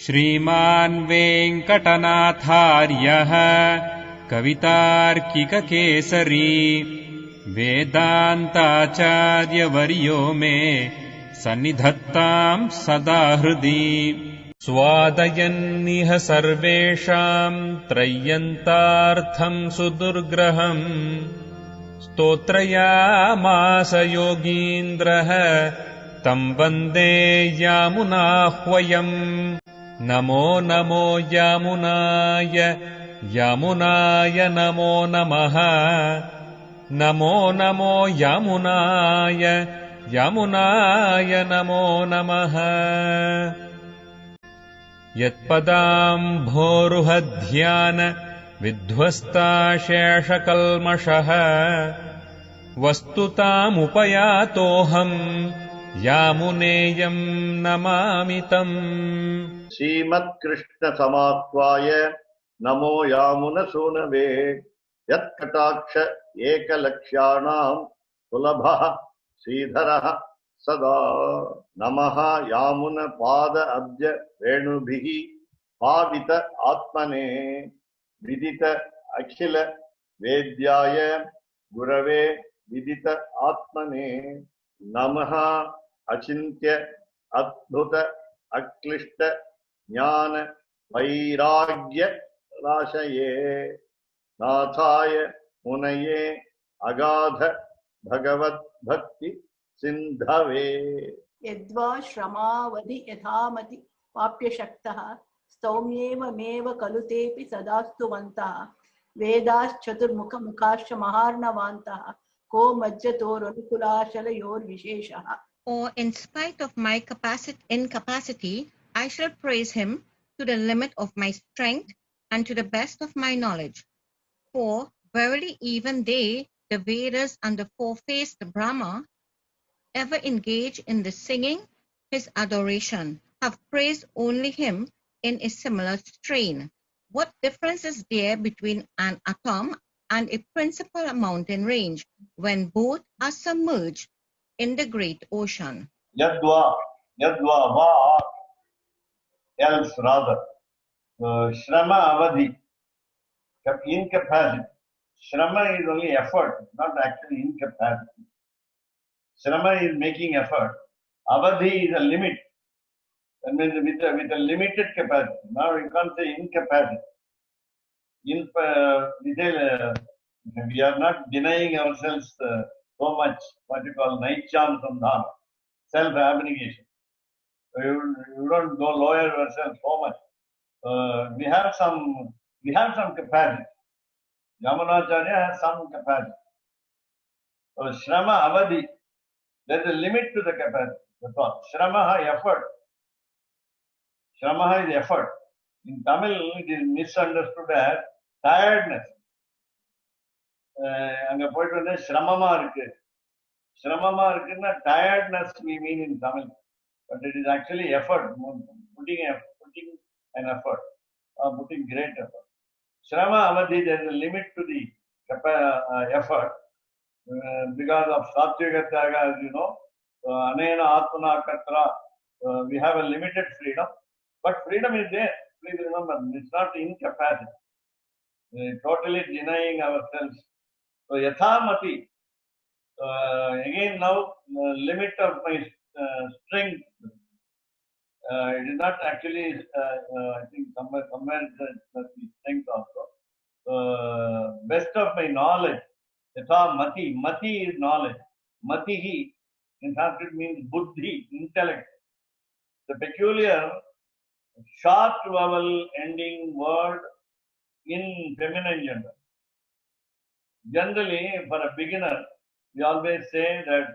श्रीमान् वेङ्कटनाथार्यः कवितार्किककेसरी वेदान्ताचार्यवर्यो मे सन्निधत्ताम् सदा हृदि स्वादयन्निह सर्वेषाम् त्रय्यन्तार्थम् सुदुर्ग्रहम् स्तोत्रयामास योगीन्द्रः तम् वन्दे यामुनाह्वयम् नमो नमो यामुनाय यामुनाय नमो नमः नमो नमो यामुनाय यामुनाय नमो नमः यत्पदाम्भोरुहध्यान विध्वस्ताशेषकल्मषः वस्तुतामुपयातोऽहम् यामुनेयम् नमामि तम् श्रीमत्कृष्ण समाह्वाय नमो यामुनसूनवे यत्कटाक्ष एकलक्ष्याणां सुलभः श्रीधरः सदा नमः यामुन पाद अब्ज रेणुभिः पावित आत्मने विदित अखिल वेद्याय गुरवे विदित आत्मने नमः अचिन्त्य अद्भुत अक्लिष्ट ज्ञान वैराग्य राशये नाथाय मुनये अगाध भगवत भक्ति सिंधवे यद्वा श्रमावधि यथामति वाप्यशक्तः स्तौम्येवमेव खलु तेऽपि सदास्तुवन्तः वेदाश्चतुर्मुखमुखाश्च महार्णवान्तः को मज्जतोरनुकुलाशलयोर्विशेषः. Or in spite of my incapacity, I shall praise him to the limit of my strength and to the best of my knowledge. For verily even they, the Vedas and the four-faced Brahma, ever engage in the singing his adoration, have praised only him in a similar strain. What difference is there between an atom and a principal mountain range when both are submerged in the great ocean? yadva va else rather shrama avadhi incapacity. Shrama is only effort, not actually incapacity. Shrama is making effort. Avadhi is a limit. That means with a limited capacity. Now you can't say incapacity. We are not denying ourselves so much what you call naicham sandhana, self-abnegation. You don't go lower yourself so much. We have some capacity. Yamunacharya has some capacity. Shrama avadhi, there is a limit to the capacity. That's all. Shramaha, effort. Shramaha is effort. In Tamil, it is misunderstood as tiredness. அங்க போயிட்டு வந்து சிரமமா இருக்கு tiredness we mean in Tamil, but it is actually effort, putting an effort, putting great effort. Shrama avadhi, there is a limit to the effort because of Satvika Tyaga, as you know, anena atmana katra, we have a limited freedom, but freedom is there. Please remember, it's not incapacity. Totally denying ourselves. So yathamati, again now limit of my strength. It is not actually, I think somewhere the strength also. Best of my knowledge. Yathamati, mati is knowledge. Matihi in Sanskrit means buddhi, intellect. The peculiar short vowel ending word in feminine gender. Generally, for a beginner, we always say that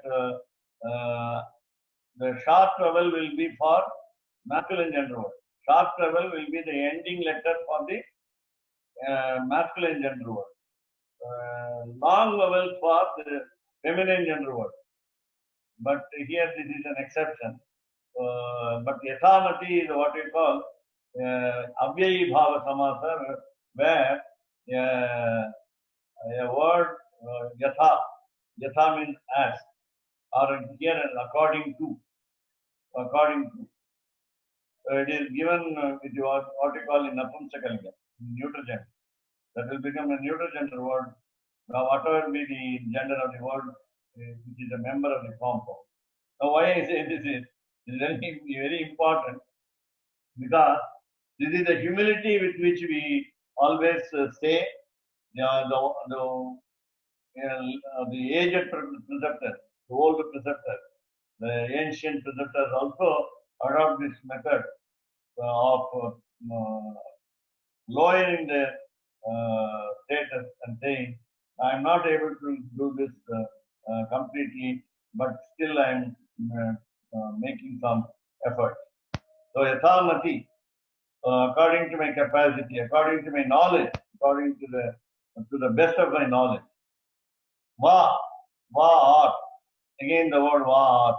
the short vowel will be for masculine gender word. Short vowel will be the ending letter for the masculine gender word. Long vowel for the feminine gender word. But here this is an exception. But yathamati is what we call avyayi bhava samasa, where a word yatha means as, or here according to. it is given with what you call in Napumsakalinga, neuter gender. That will become a neuter gender word. Now, whatever be the gender of the word, which is a member of the compound. Now, why I say this is very, very important, because this is the humility with which we always say the aged preceptor, the old preceptor, the ancient preceptors also adopt this method of lowering the status and saying, I am not able to do this completely, but still I am making some effort. So, yathamati, according to my capacity, according to my knowledge, according to the best of my knowledge. Va, va, again the word va,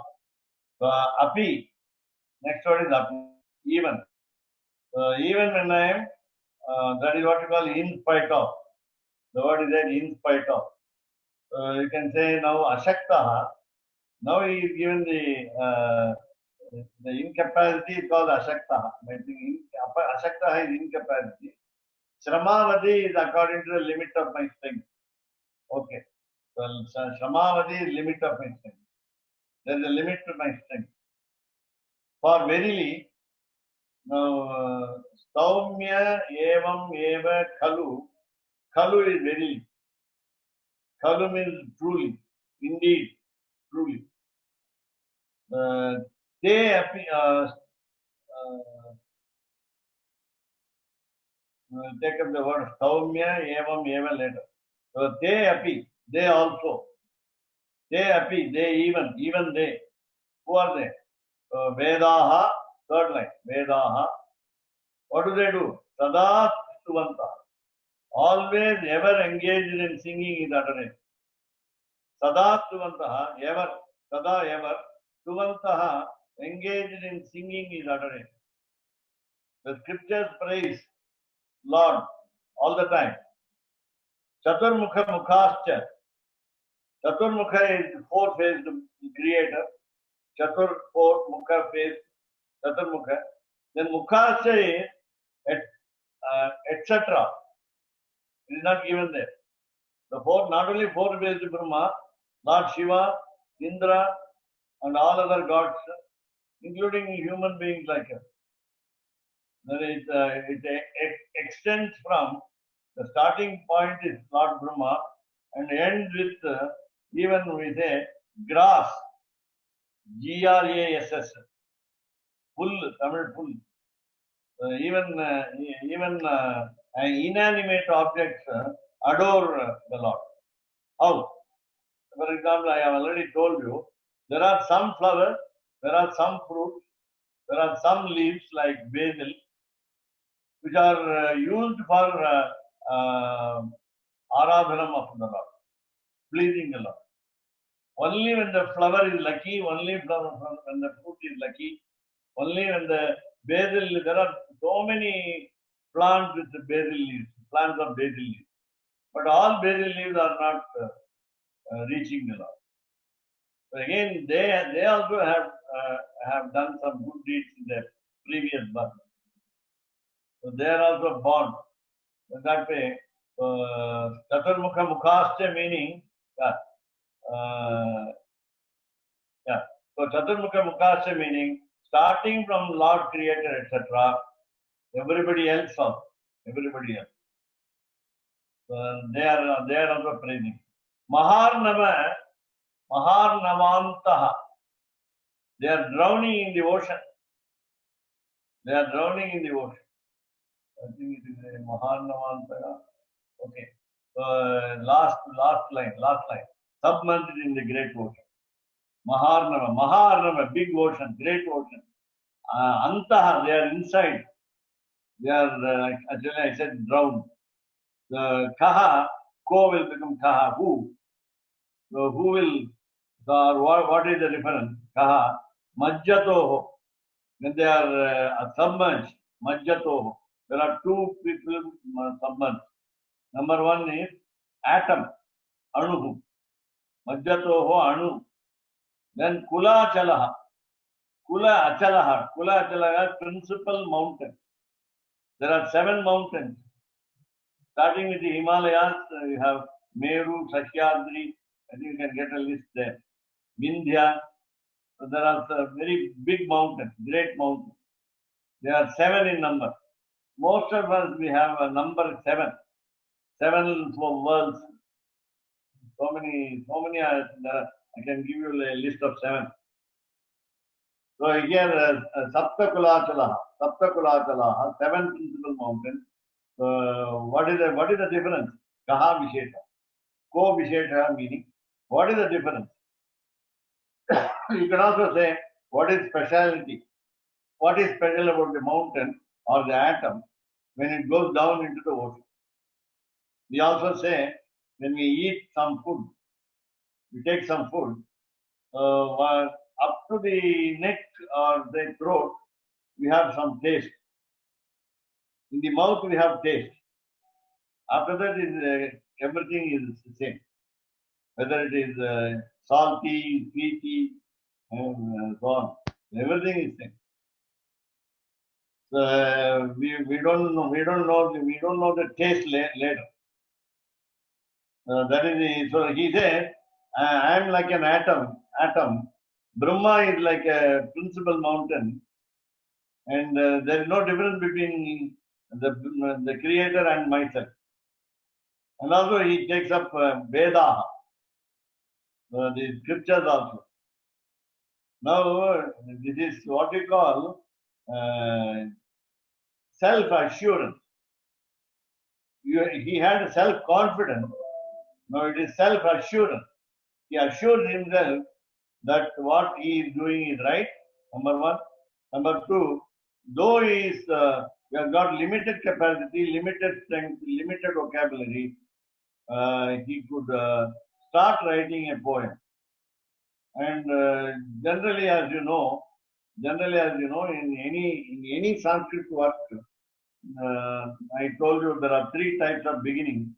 api, next word is api, even. Even when I am, that is what you call in spite of. The word is there in spite of. You can say now ashaktaha. Now he is given the incapacity is called ashaktaha. I think ashaktaha is incapacity. Shramavati is according to the limit of my strength. Okay. Well, Shramavati is limit of my strength. There is a limit to my strength. For verily, now, Saumya evam eva khalu. Khalu is verily. Khalu means truly, indeed, truly. They take up the word Saumya evam eva later. So they api, they also. They api, they even they. Who are they? Vedaha, third line, Vedaha. What do they do? Sada Stuvanta. Always ever engaged in singing is utterance. Sada Stuvanta, ever, Sada ever, Stuvanta, engaged in singing is utterance. The scriptures praise Lord all the time. Chaturmukha Mukhascha. Chaturmukha is four-faced creator. Chatur, four, Mukha, face, Chaturmukha. Then Mukhascha is etc. It is not given there. The four, not only four-faced Brahma, Lord Shiva, Indra, and all other gods, including human beings like us. Then it extends from the starting point is Lord Brahma and ends with even we say grass, grass, full, Tamil full. Even inanimate objects adore the Lord. How? For example, I have already told you, there are some flowers, there are some fruits, there are some leaves like basil, which are used for aradhanam of the Lord, pleasing the Lord. Only when the flower is lucky, only when the fruit is lucky, only when the basil, there are so many plants with the basil leaves, plants of basil leaves. But all basil leaves are not reaching the Lord. So again, they also have done some good deeds in their previous birth. So they are also born. In that way, Chaturmukha Mukhascha meaning, so Chaturmukha Mukhascha meaning, starting from Lord Creator, etc., everybody else also, everybody else. They are also praising. Maharnava, Maharnavantaha. They are drowning in the ocean. They are drowning in the ocean. I think it is a Maharnavantaha. Okay. Last line. Submerged in the great ocean. Maharnava, big ocean, great ocean. Antaha, they are inside. They are, actually I said drowned. The Kaha, Ko will become Kaha, who? So who will, what is the reference? Kaha, Majjatoho. When they are submerged, Majjatoho. There are two people submerged. Number one is atom, Anuhu. Majjatoho Anu. Then Kula Chalaha. Kula Achalaha, principal mountain. There are 7 mountains. Starting with the Himalayas, you have Meru, Sahyadri. I think you can get a list there. Vindhya. So there are very big mountains, great mountains. There are 7 in number. Most of us, we have a number 7. 7 for worlds. So many I can give you a list of 7. So here, Saptakulachalaha, 7 principal mountains. What is the difference? Kaha Vishesha. Ko Vishesha meaning. What is the difference? You can also say, what is speciality? What is special about the mountain or the atom when it goes down into the ocean? We also say, when we eat some food, we take some food, up to the neck or the throat, we have some taste. In the mouth, we have taste. After that, everything is the same. Whether it is salty, sweety, and so on, everything is same. So we don't know the taste later. That is so he said, I am like an atom. Brahma is like a principal mountain, and there is no difference between the creator and myself. And also he takes up Veda, the scriptures also. Now this is what we call self-assurance. He had self-confidence. Now it is self-assurance. He assures himself that what he is doing is right, number 1. Number 2, though he has got limited capacity, limited strength, limited vocabulary, he could start writing a poem. And generally, as you know, in any Sanskrit work, I told you there are 3 types of beginning.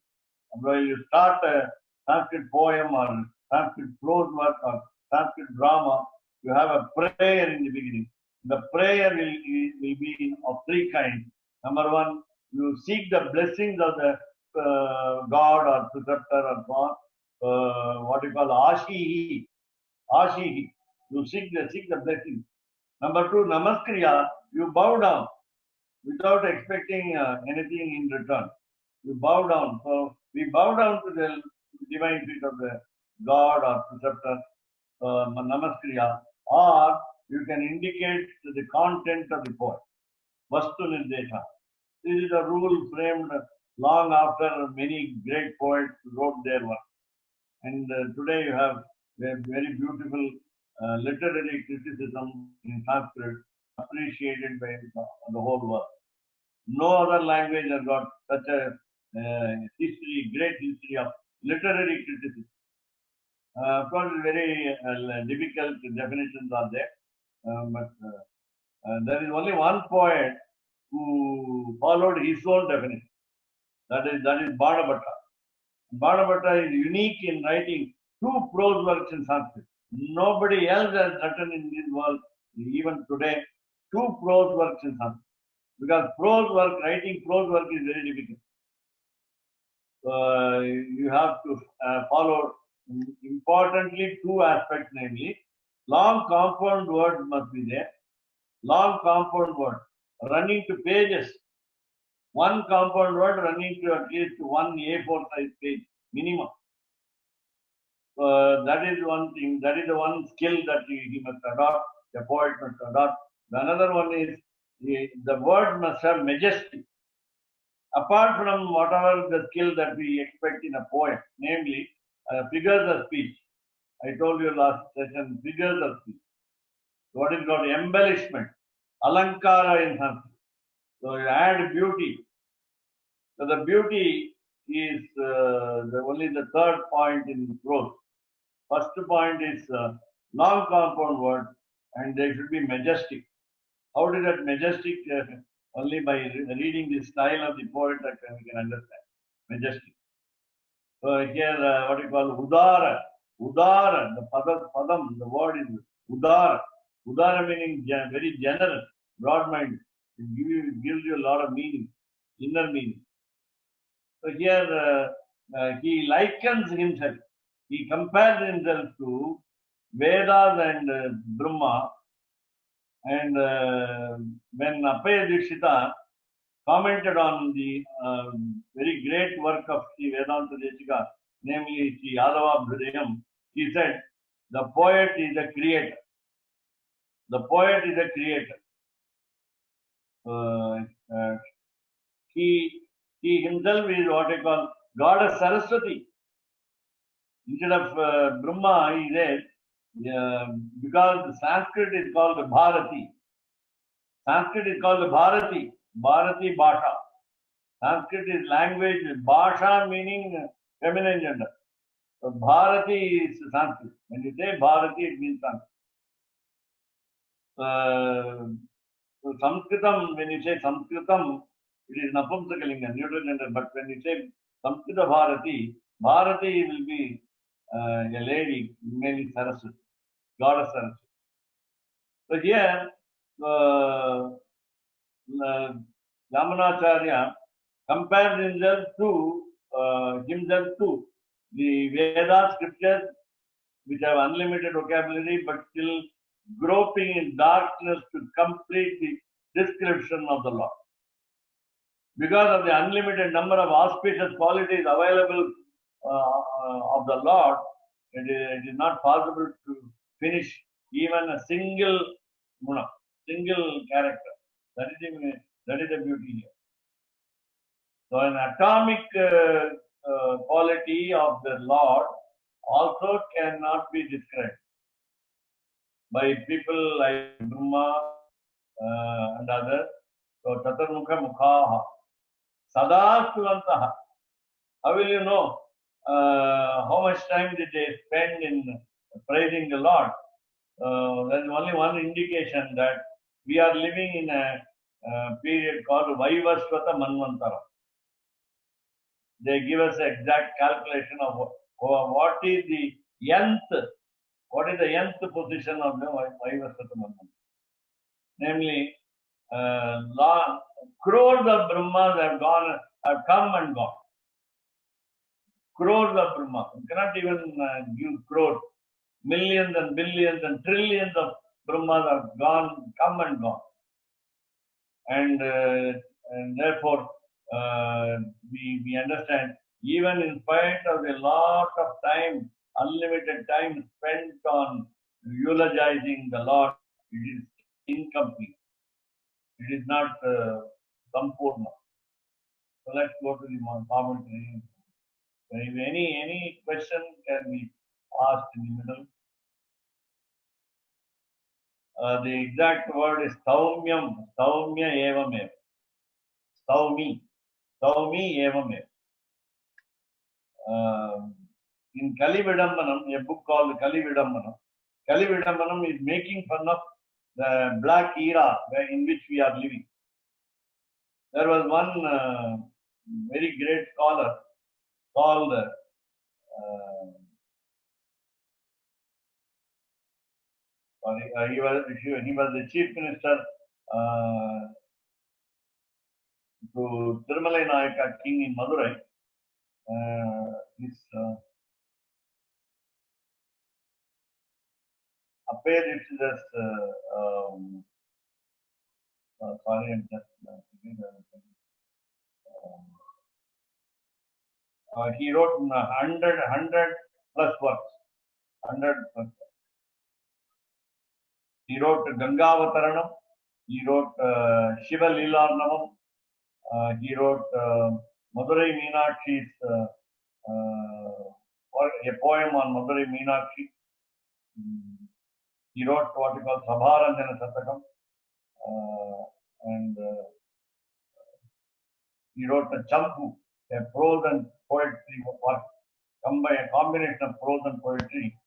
When you start a Sanskrit poem or Sanskrit prose work or Sanskrit drama, you have a prayer in the beginning. The prayer will be of 3 kinds. Number 1, you seek the blessings of the God or preceptor or God, what you call Ashihi. You seek the blessing. Number 2, Namaskriya, you bow down without expecting anything in return. You bow down. So we bow down to the divine feet of the God or preceptor, Namaskriya, or you can indicate the content of the poem. Vastu Nirdesha. This is a rule framed long after many great poets wrote their work. And today you have a very beautiful literary criticism in Sanskrit appreciated by the whole world. No other language has got such a great history of literary criticism. Of course, very difficult definitions are there, but there is only one poet who followed his own definition. That is Banabhatta. Banabhatta is unique in writing 2 prose works in Sanskrit. Nobody else has written in this world, even today, 2 prose works in Sanskrit. Because writing prose work is very difficult. You have to follow importantly 2 aspects, namely, long compound words must be there. Long compound word running to pages. 1 compound word running to at least 1 A4 size page minimum. That is one thing. That is the one skill that he must adopt. The poet must adopt. Another one is the word must have majesty. Apart from whatever the skill that we expect in a poem, namely figures of speech. I told you last session, figures of speech. What is called embellishment, alankara in Sanskrit. So you add beauty. So the beauty is only the 3rd point in prose. First point is long compound word, and they should be majestic. How is that majestic? Only by reading the style of the poet that we can understand. Majestic. So here, what you call udara. Udara, the padam, the word is udara. Udara meaning very general, broad mind. It gives you a lot of meaning, inner meaning. So here he likens himself, he compares himself to Vedas and Brahma. And when Appaya Dikshita commented on the very great work of Sri Vedanta Deshika, namely Sri Yadava Bhridayam, he said, the poet is a creator. The poet is a creator. He himself is what I call Goddess Saraswati. Instead of Brahma, he said, because Sanskrit is called Bharati. Sanskrit is called Bharati. Bharati Bhasha. Sanskrit is language. Bhasha meaning feminine gender. So Bharati is Sanskrit. When you say Bharati, it means Sanskrit. So Sanskritam, when you say Sanskritam, it is Napumsakalinga, neutral gender. But when you say Samskrita Bharati, Bharati will be a lady, mainly Saraswati, goddess Saraswati. So here, Yamunacharya compares himself to the Veda scriptures, which have unlimited vocabulary, but still groping in darkness to complete the description of the Lord. Because of the unlimited number of auspicious qualities available of the Lord, it is not possible to finish even a single guna, single character. That is the beauty here. So an atomic quality of the Lord also cannot be described by people like Brahma and others. So Chaturmukha Mukhaha. Sadastuvantaha. How will you know how much time did they spend in praising the Lord? There is only one indication that we are living in a period called Vaivasvata Manvantara. They give us the exact calculation of what is the nth position of the Vaivasvata Manvantara. Namely, crores of Brahmas have come and gone. Crores of Brahmas. You cannot even give crores. Millions and billions and trillions of Brahmas have come and gone. And therefore, we understand, even in spite of a lot of time, unlimited time spent on eulogizing the Lord, it is incomplete. It is not sampurna. So let's go to the commentary. If any question can be asked in the middle. The exact word is Staumyam, Staumya Evamev. Staumi Evamev. In Kali Vidambanam, a book called Kali Vidambanam, Kali Vidambanam is making fun of the black era in which we are living. There was one very great scholar called he was the chief minister to Thirumalai Nayaka king in Madurai. Appaya Dikshita's sorry, I'm just he wrote 100 plus works. 100 plus works. He wrote Gangavataranam. He wrote Shiva Leelarnavam. He wrote Madurai Meenakshi's a poem on Madurai Meenakshi. He wrote what we call Sabharanjana Satakam. And he wrote a Champu, a prose and poetry work, come by a combination of prose and poetry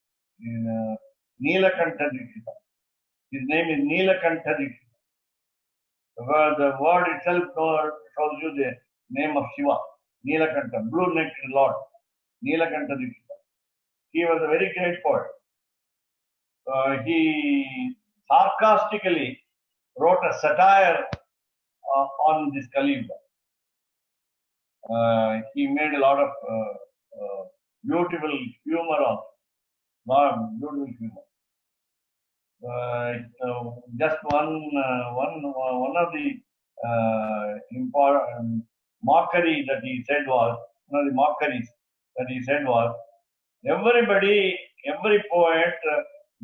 in Neelakantha Dikshita. His name is Neelakantha Dikshita. The word itself shows you the name of Shiva, Neelakantha, blue-necked Lord, Neelakantha Dikshita. He was a very great poet. He sarcastically wrote a satire on this Kali Yuga. He made a lot of beautiful humor of, lot of beautiful humor. Just one of the important mockery that he said was, one of the mockeries that he said was, every poet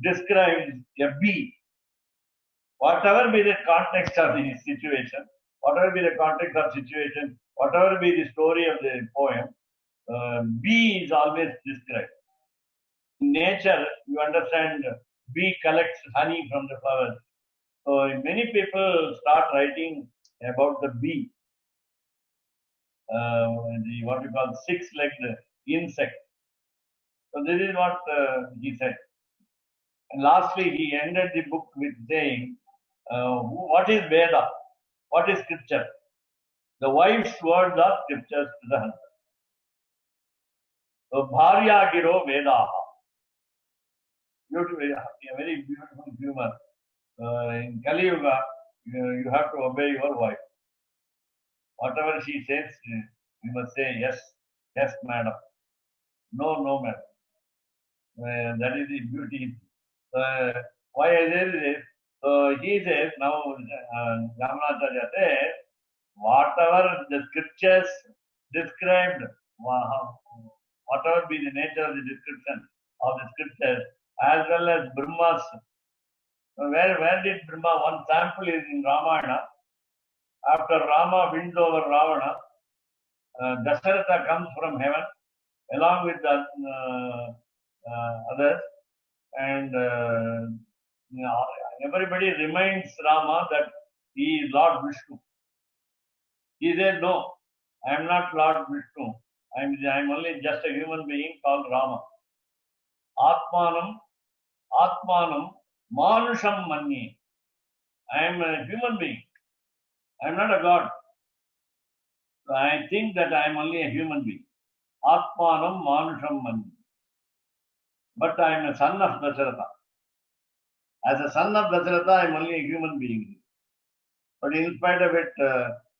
describes a bee, whatever be the context of the situation, whatever be the context of situation, whatever be the story of the poem, bee is always described. In nature, you understand, bee collects honey from the flowers. So many people start writing about the bee, what we call six-legged insect. So this is what he said. And lastly, he ended the book with saying, what is Veda? What is scripture? The wife's words are scriptures to the husband. So Bharya Giro Vedaha. Beautiful, a very beautiful humor. In Kali Yuga, you have to obey your wife. Whatever she says, you must say yes, yes, madam. No, no, madam. That is the beauty. Why I say this? He says, now Ramanacharya says, whatever the scriptures described, whatever be the nature of the description of the scriptures, as well as Brahma's. Where did Brahma? One sample is in Ramayana. After Rama wins over Ravana, Dasharatha comes from heaven along with the others, and everybody reminds Rama that he is Lord Vishnu. He said, no, I am not Lord Vishnu. I am only just a human being called Rama. Atmanam, Manusham Manni. I am a human being. I am not a god. So I think that I am only a human being. Atmanam Manusham Manni. But I am a son of Dasharatha. As a son of Dasharatha, I am only a human being. But in spite of it,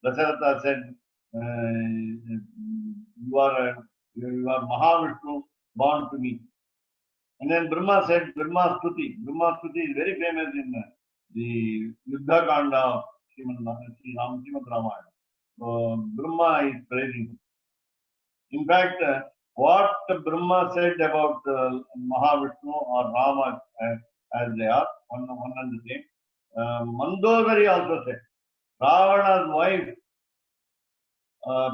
Dasharatha said, you are Mahavishnu born to me. And then Brahma said, Brahma Stuti. Brahma Stuti is very famous in the Yuddha Kanda of Srimad Ramayana. So Brahma is praising him. In fact, what Brahma said about Mahavishnu or Rama as they are, one and the same, Mandodari also said, Ravana's wife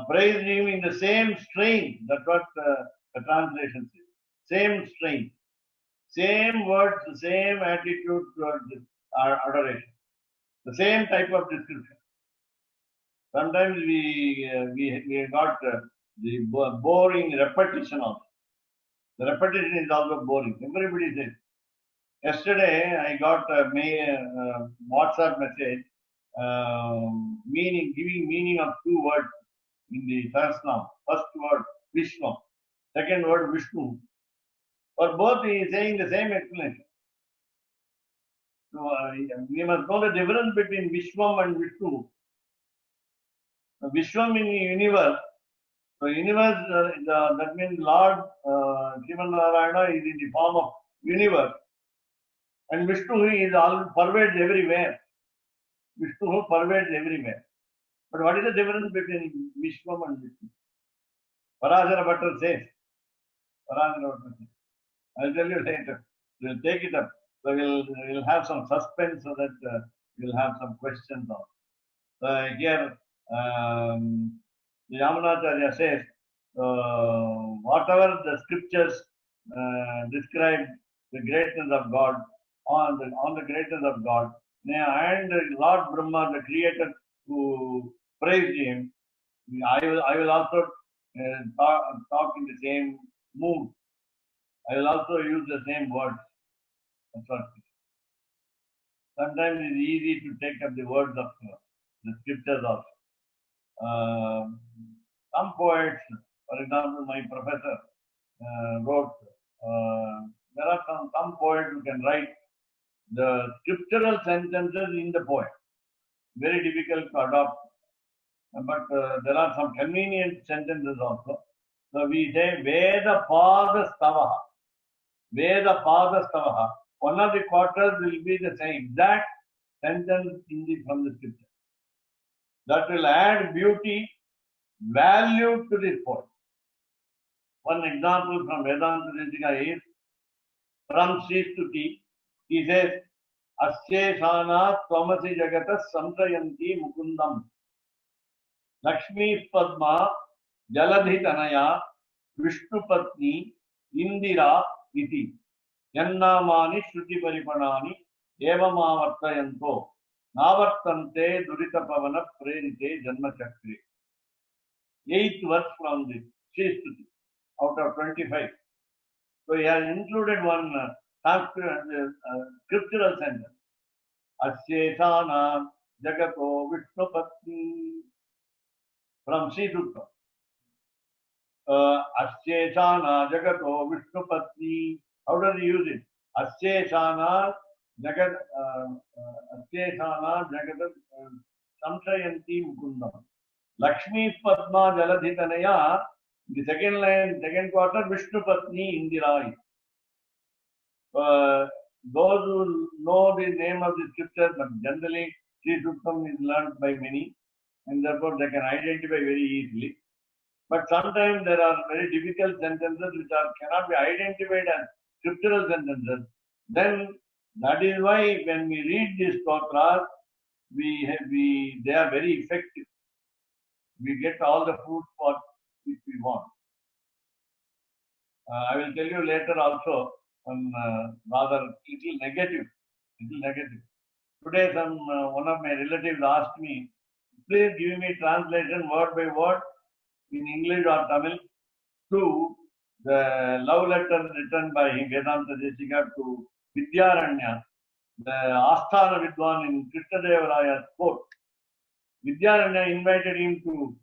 praised him in the same strain. That's what the translation says. Same strain. Same words, the same attitude towards adoration. The same type of description. Sometimes we got the boring repetition also. The repetition is also boring. Everybody says. Yesterday I got a WhatsApp message giving meaning of two words in the Sahasranam. First word Vishnu, second word Vishnu. For both he is saying the same explanation. So we must know the difference between Vishwam and Vishnu. Vishwam in the universe. So universe, that means Lord Srimad Narayana is in the form of universe. And Vishnu is all pervades everywhere. Vishnu pervades everywhere. But what is the difference between Vishwam and Vishnu? Parasara Bhatta says. I'll tell you later. We'll take it up. So we'll have some suspense so that we'll have some questions on. Here, the Yamunacharya says, whatever the scriptures describe the greatness of God, on the greatness of God, and Lord Brahma, the creator who praised him, I will also talk in the same mood. I will also use the same words. That's what. Sometimes it's easy to take up the words of the scriptures also. Some poets, for example, my professor wrote, there are some poets who can write the scriptural sentences in the poem. Very difficult to adopt, but there are some convenient sentences also. So we say Veda Pada Stavaha. Veda Pada Stavaha. One of the quarters will be the same exact sentence from the scripture. That will add beauty, value to this poem. One example from Vedanta Desika is from Sristuti. He says, Asyeshana Tvamasi Jagata Samsayanti Mukundam Lakshmi Padma Jaladhi Tanaya Vishnu Patni Indira Iti Yannamani Shruti Paripanani Evamavartayanto Navartante Durita Pavana Prerite Janma Chakri. 8th verse from the Sristuti out of 25. So he has included one scriptural sentence. Asyeshana Jagato Vishnu Patni from Sri Sutta. Asyeshana Jagato Vishnu Patni. How does he use it? Asyeshana Jagat Asyeshana Jagat Samsayanti Mukundam. Lakshmi Padma Jaladhitanaya. The second line, second quarter, Vishnu Patni Indira. Those who know the name of the scripture, but generally Sri Suktam is learned by many, and therefore they can identify very easily. But sometimes there are very difficult sentences which cannot be identified as scriptural sentences. Then that is why when we read these stotras, they are very effective. We get all the food for which we want. I will tell you later also one rather little negative. Today one of my relatives asked me, please give me translation word by word in English or Tamil to the love letter written by Vedanta Desika to Vidyaranya, the Asthana Vidwan in Krishnadevaraya's court. Vidyaranya invited him to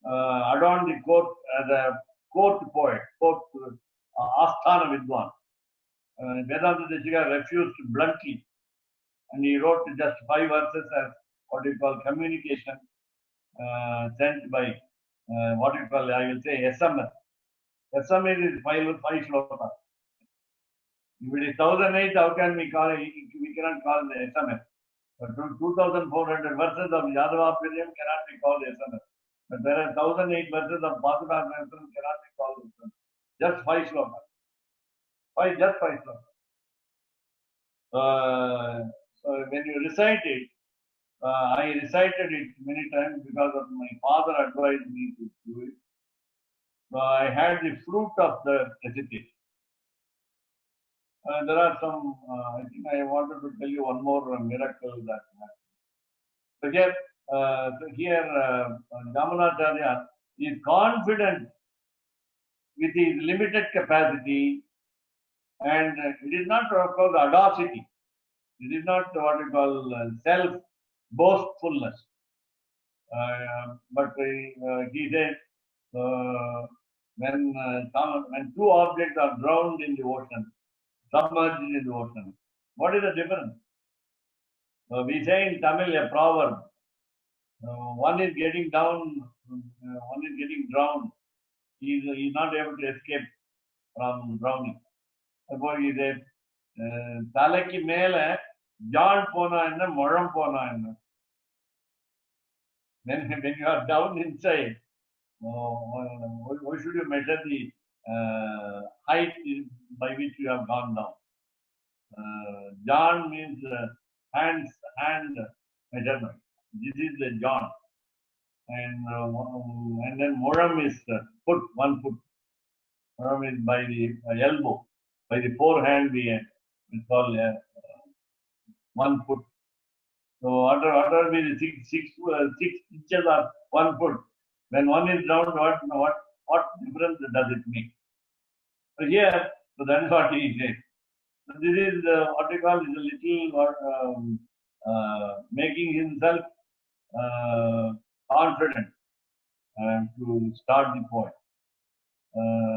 adorn the court as a court poet, Asthana Vidwan. Vedanta Desika refused bluntly, and he wrote just 5 verses as what we call communication sent by what we call, I will say, SMS. SMS is 5 shlokas. If it is 1008, how can we call it? We cannot call it SMS. But 2400 verses of Yadavaparyam cannot be called SMS. But there are 1008 verses of Bhagavatam cannot be called SMS. Just 5 shlokas. Just 5 shlokas. So when you recite it, I recited it many times because of my father advised me to do it. So I had the fruit of the recitation. There are some, I think I wanted to tell you one more miracle that happened. So here Jamunacharya is confident with his limited capacity, and it is not what we call audacity. It is not what we call self-boastfulness. But he said, when 2 objects are drowned in the ocean, submerged in the ocean, what is the difference? We say in Tamil a proverb, one is getting down, one is getting drowned. He is not able to escape from drowning. Therefore he said, Talaki mele John pona enna, Moram pona enna. When you are down inside, why should you measure the height by which you have gone down? John means hand measurement. This is the John, and then Moram is foot, 1 foot. Moram is by the elbow, by the forehand we call 1 foot. So what will be the 6 inches or 1 foot? When one is round, what difference does it make? So here, so that is what he said. So this is what we call is a little making himself confident to start the poem.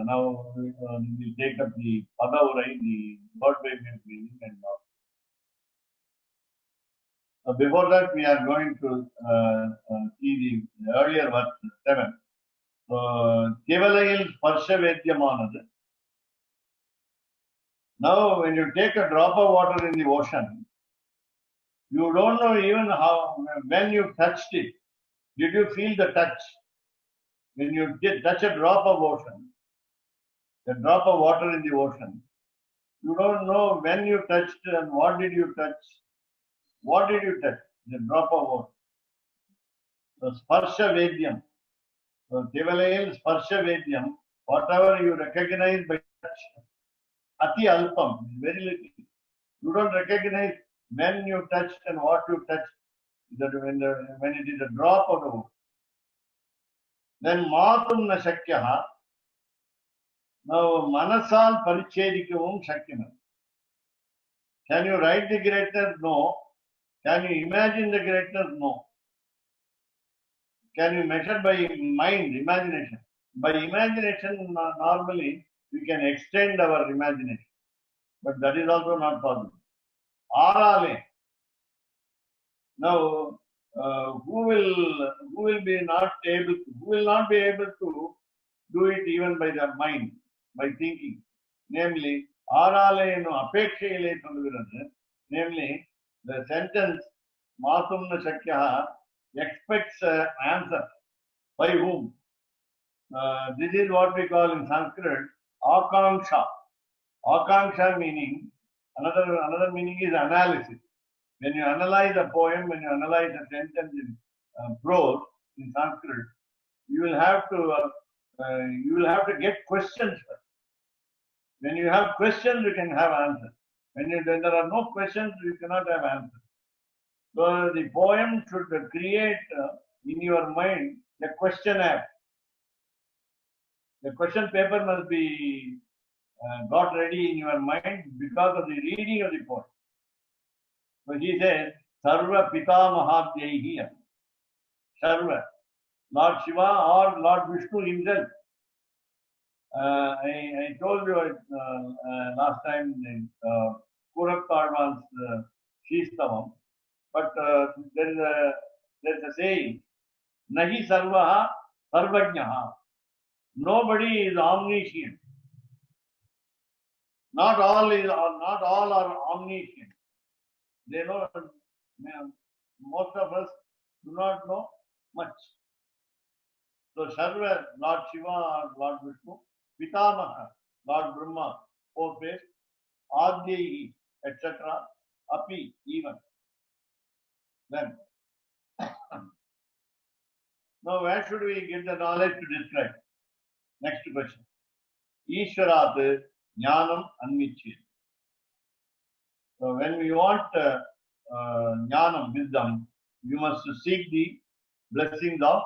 Now we will take up the Padaurai, the word by meaning and all. Before that, we are going to see the earlier verse 7. So, Kevalayil Sparsha Vedyamanadu. Now, when you take a drop of water in the ocean, you don't know even how, when you touched it, did you feel the touch? When you did touch a drop of ocean, a drop of water in the ocean, you don't know when you touched and what did you touch. What did you touch? The drop of water. So, Sparsha Vedyam. So, Kevalayil Sparsha Vedyam, whatever you recognize by touch, Ati Alpam, very little. You don't recognize when you touched and what you touched when it is a drop of the water. Then Matum na Shakyaha. Now Manasal Parichedikavam Shakyam. Can you write the greatness? No. Can you imagine the greatness? No. Can you measure by mind, imagination? By imagination, normally we can extend our imagination, but that is also not possible. Arale. Now, who will not be able to do it even by the mind, by thinking? Namely, Arale no apekshayile sollugirathu. Namely, the sentence Matumna Shakyaha expects answer. By whom? This is what we call in Sanskrit Akanksha. Akanksha meaning, another meaning is analysis. When you analyze a poem, when you analyze a sentence in prose, in Sanskrit, you will have to get questions first. When you have questions, you can have answers. When there are no questions, you cannot have answers. So the poem should create in your mind a questionnaire. The question paper must be got ready in your mind because of the reading of the poem. So he says, Sarva Pitamahadyaihi. Sarva, Lord Shiva or Lord Vishnu himself. I told you last time in Kurak Karman's Shistavam, but there is a saying, Nahi Sarvaha Sarvajnaha. Nobody is omniscient. Not all are omniscient. They know, most of us do not know much. So Sarva, Lord Shiva or Lord Vishnu, Pitamaha, Lord Brahma, four-faced, Adyayi, etc., Api, even. Then, now where should we get the knowledge to describe? Next question. Ishvarat Jnanam Anvichya. So when we want Jnanam, wisdom, you must seek the blessings of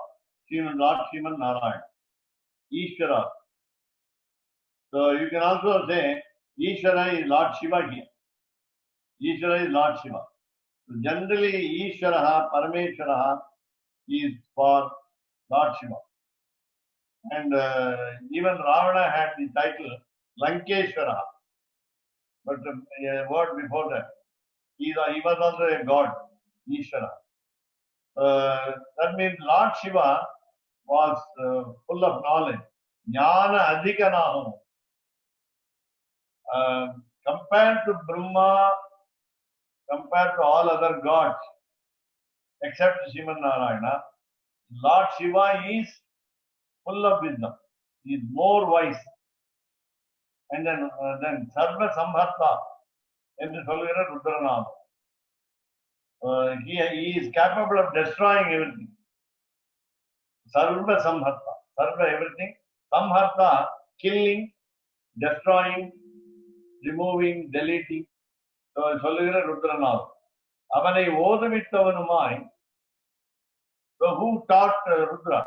Lord Sriman Narayana. Ishvara. So you can also say Ishvara is Lord Shiva here. Ishvara is Lord Shiva. So generally Ishvara, Parameshvara is for Lord Shiva. And even Ravana had the title Lankeshvara. But a word before that, he was also a god, Ishvara. That means Lord Shiva was full of knowledge. Jnana adhikanahu. Compared to Brahma, compared to all other gods, except Sriman Narayana, Lord Shiva is full of wisdom. He is more wise. And then Sarva Samharta, என்று சொல்லுகிற ருத்ரநாமம். He is capable of destroying everything. Sarva Samharta. Sarva everything. Samharta, killing, destroying, removing, deleting. சொல்லுகிற ருத்ரநாமம். அவனை ஓதுவித்தவனுமாய். So who taught Rudra?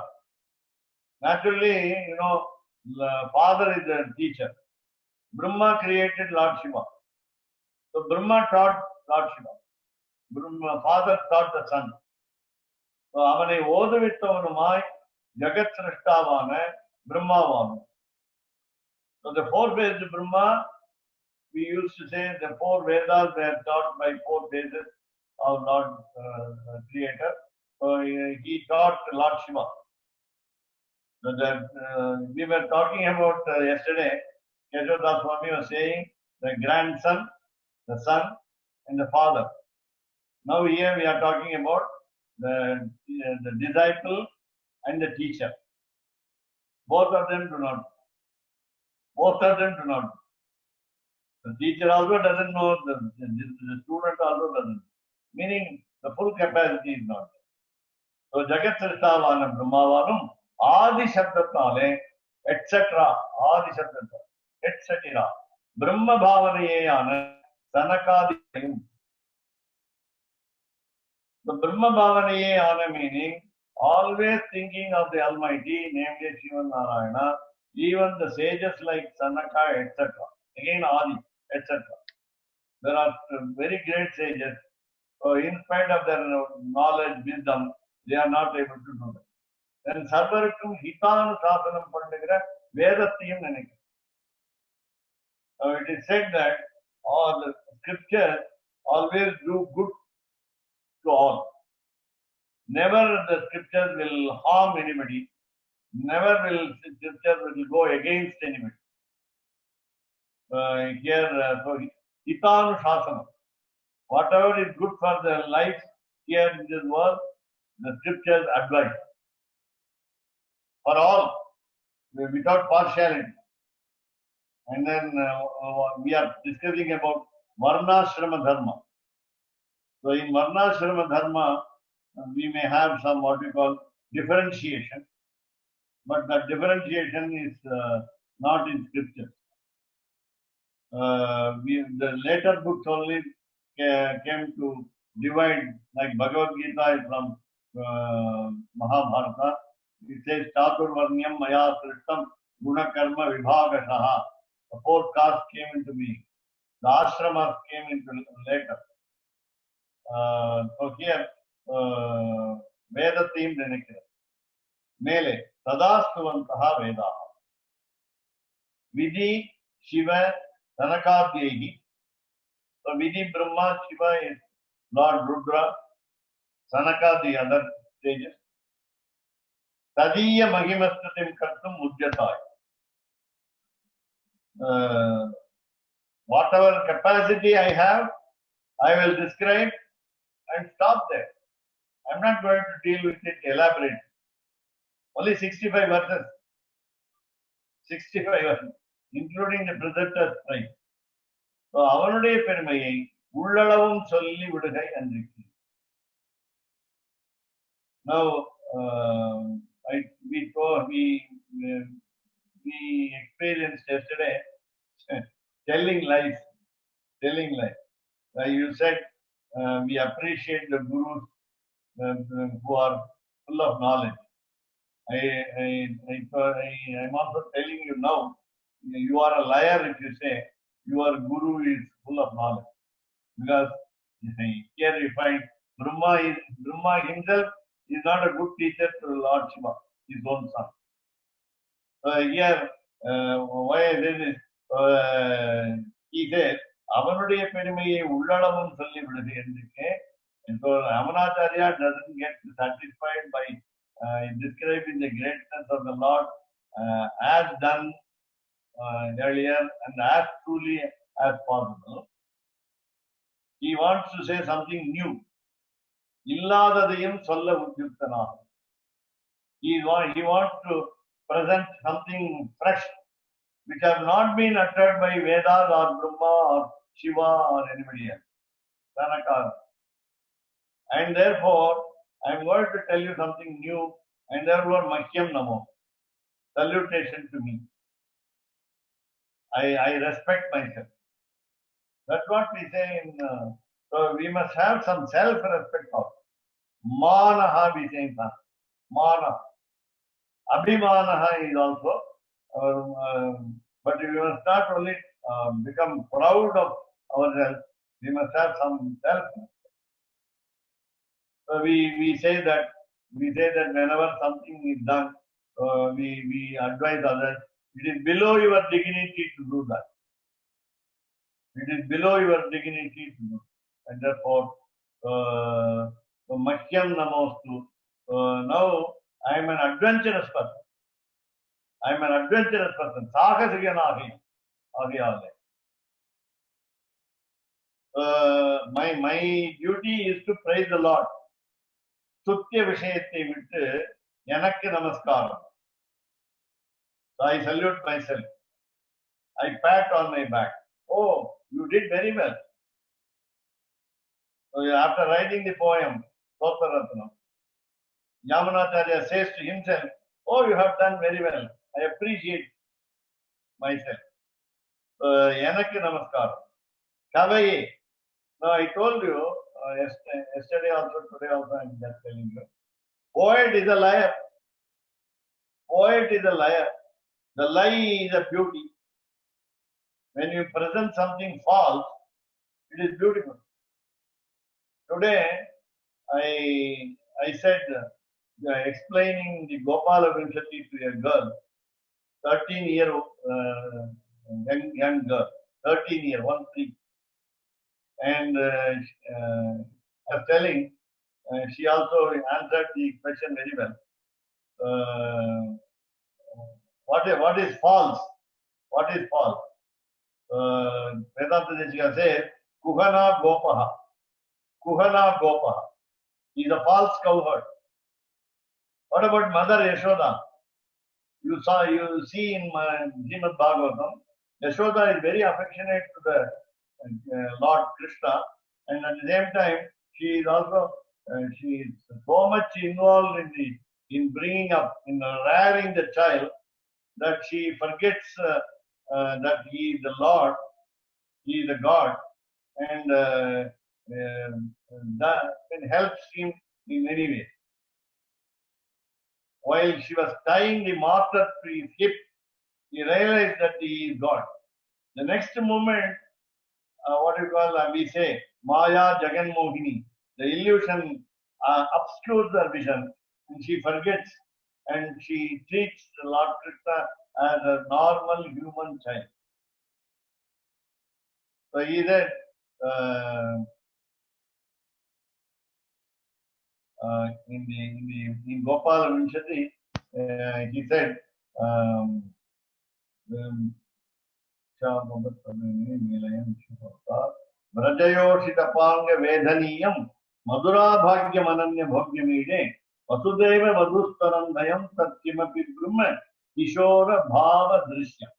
Naturally, father is the teacher. Brahma created Lord Shiva. So Brahma taught Lord Shiva. Brahma, father taught the son. So அவனை ஓதுவித்தவனுமாய் ஜகத் சிருஷ்டாவான பிரம்மாவான. So the four-faced Brahma, we used to say the four Vedas were taught by four phases our Lord Creator. So he taught Lord Shiva. So that we were talking about yesterday. Keshav Swami was saying the grandson, the son, and the father. Now here we are talking about the disciple and the teacher. Both of them do not. Both of them do not. The teacher also doesn't know, the student also doesn't. Meaning the full capacity is not there. So Jagat Srishtavanam Brahmavanam Adi Shabdatale etc. Adi Shabdatale etc. Brahma Bhavanayana Sanakadiyam. The Brahma Bhavanayana meaning always thinking of the Almighty, namely Shiva Narayana, even the sages like Sanaka etc. Again Adi etc. There are very great sages. So in spite of their knowledge, wisdom, they are not able to do that. Then Sarvarikkum Hitanu Shasanam Pandagira Vedathiyam Nenikku. So it is said that all the scriptures always do good to all. Never the scriptures will harm anybody. Never will scriptures will go against anybody. So Hitanu Shasanam. Whatever is good for the life here in this world, the scriptures advise. For all, without partiality. And then we are discussing about Varnashrama Dharma. So in Varnashrama Dharma, we may have some what we call differentiation, but that differentiation is not in scriptures. The later books only came to divide, like Bhagavad Gita is from Mahabharata. It says Chaturvarnyam Maya Srishtam Guna Karma Vibhagashaha. The fourth caste came into being. The ashramas came into later. So here Veda themed Nenikira. Mele Sadastuvantaha Vedaha. Vidhi Shiva Sanakadyehi. So Vidhi Brahma Shiva is Lord Rudra, Sanaka the other stages. Tadiya Mahimastatim Kartum Mujjatai. Whatever capacity I have, I will describe and stop there. I'm not going to deal with it elaborately. Only 65 verses. 65 verses, including the preceptor's price. So அவனுடைய பெருமையை உள்ளளவும் சொல்லி விடுகை அன்றைக்கு. Now we experienced yesterday telling lies. You said we appreciate the gurus who are full of knowledge. I'm also telling you now, you are a liar if you say your guru is full of knowledge. Because here you find Brahma himself is not a good teacher to Lord Shiva, his own son. So here, why I say this, he says, அவனுடைய பெருமையை உள்ளளவும் சொல்லி விடுது என்றுக்கே. And so Ramanacharya doesn't get satisfied by describing the greatness of the Lord as done earlier and as truly as possible. He wants to say something new. இல்லாததையும் சொல்ல உத்யுக்தனாகும். He wants to present something fresh, which have not been uttered by Vedas or Brahma or Shiva or anybody else. Sanaka. And therefore, I am going to tell you something new, and therefore, Mahyam Namo. Salutation to me. I respect myself. That's what we say in. So we must have some self-respect also. Manaha we say in Sanskrit. Mana. Abhimanaha is also. But we must not only become proud of ourselves, we must have some self-respect. So we say that whenever something is done, we advise others. It is below your dignity to do that. It is below your dignity to do. And therefore, Mahyam Namostu. Now I am an adventurous person. I am an adventurous person. Sahasiganagi. My duty is to praise the Lord. Stutya Vishayate Vittu Yanakku Namaskaram. So I salute myself. I pat on my back. Oh, you did very well. So after writing the poem, Sotaratnam, Yamunacharya says to himself, oh, you have done very well. I appreciate myself. Yanakku Namaskaram. Kavaye. Now I told you, yesterday also, today also I am just telling you. Poet is a liar. Poet is a liar. The lie is a beauty. When you present something false, it is beautiful. Today, I said, explaining the Gopala Vinshati to a girl, 13-year young girl, 13-year, 13. And I was telling, she also answered the question very well. What is false? What is false? Vedanta Deshika says, Kuhana Gopaha. Kuhana Gopaha. He is a false cowherd. What about Mother Yashoda? You see in Srimad Bhagavatam, Yashoda is very affectionate to the Lord Krishna, and at the same time, she is also she is so much involved in bringing up, in rearing the child, that she forgets that he is the Lord, he is the God, and that helps him in many ways. While she was tying the martyr to his hip, he realized that he is God. The next moment, what you call, we say, Maya Jagan Mohini, the illusion obscures her vision, and she forgets, and she treats the Lord Krishna as a normal human child. So he said, in Gopala Vinshati, he said, Brajayoshitapanga Vedhaniyam Madhura Bhagyamananya Bhogyamide Vasudeva Madhustaram Dayam Tatkimapi Brahma Kishora Bhava Drishyam.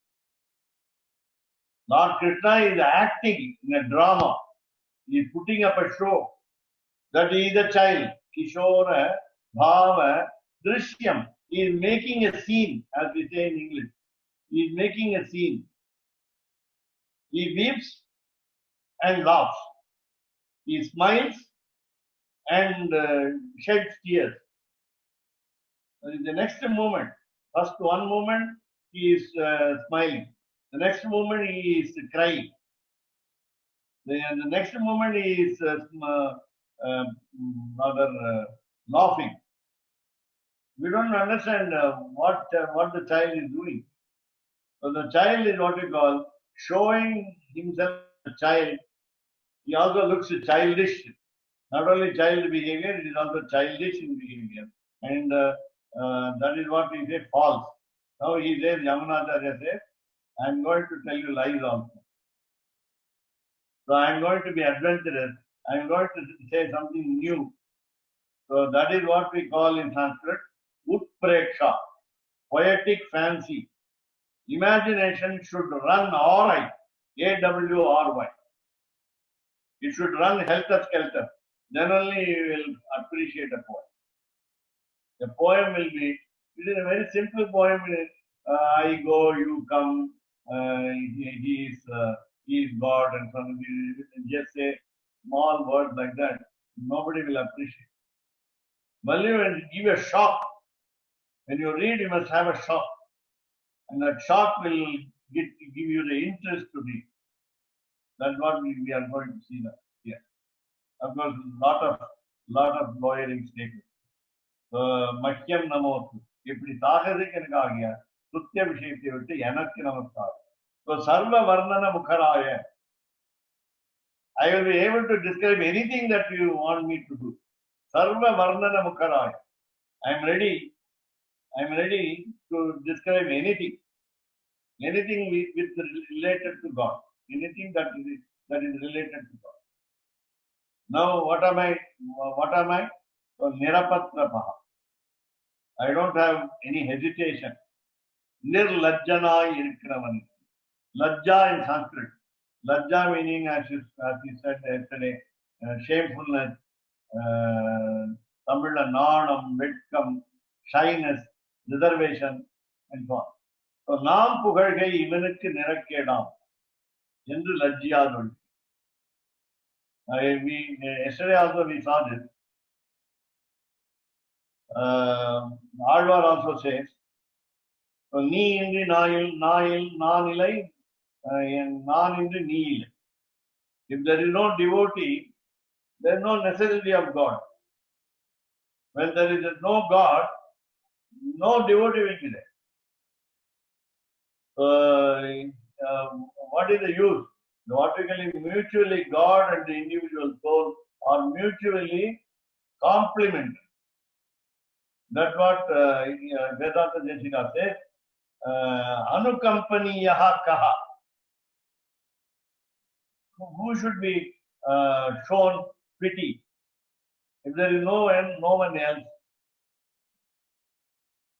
Lord Krishna is acting in a drama. He is putting up a show that he is a child. Kishora Bhava Drishyam. He is making a scene, as we say in English. He is making a scene. He weeps and laughs. He smiles and sheds tears. In the next moment, first one moment he is smiling. The next moment he is crying. The next moment he is laughing. We don't understand what the child is doing. So the child is what we call showing himself a child. He also looks childish. Not only child behavior, it is also childish in behavior. And that is what we say false. Now he says, Yamunacharya says, I am going to tell you lies also. So I am going to be adventurous. I am going to say something new. So that is what we call in Sanskrit Utpreksha, poetic fancy. Imagination should run ARY, AWRY. It should run helter-skelter. Then only you will appreciate a poem. The poem will be, it is a very simple poem. I go, you come, he is God, and so on. Just say small words like that. Nobody will appreciate. But you will give a shock. When you read, you must have a shock. And that shock will give you the interest to read. That's what we are going to see now. Here. Of course, lot of lawyering statements. Mahyam Namotu. இப்படி சாகசிக்கு ஆகிய சுத்திய விஷயத்தை விட்டு எனக்கு நமஸ்காரம். So Sarva Varnana Mukharaya. I will be able to describe anything that you want me to do. Sarva Varnana Mukharaya. I am ready to describe anything with related to God, anything that is related to God. Now, what am I? So, Nirapatrapaha. I don't have any hesitation. Nirlajjana irikravani. Lajja in Sanskrit. Lajja meaning, as you said yesterday, shamefulness, Tamil, nanam, vetkam, shyness, reservation, and so on. So, நாம் புகழ்கை இவனுக்கு நிறக்கேடாம் என்று லஜ்ஜியாதொழி. Yesterday also we saw this. Alvar also says, நீ இன்றி நான் இல்லை, நான் இன்றி நீ இல்லை. If there is no devotee, there is no necessity of God. When there is no God, no devotee will be there. What is the use? Logically, mutually, God and the individual soul are mutually complementary. That's what Vedanta Jeshika says. Anukampaniyaha kaha. Who should be shown pity? If there is no one else,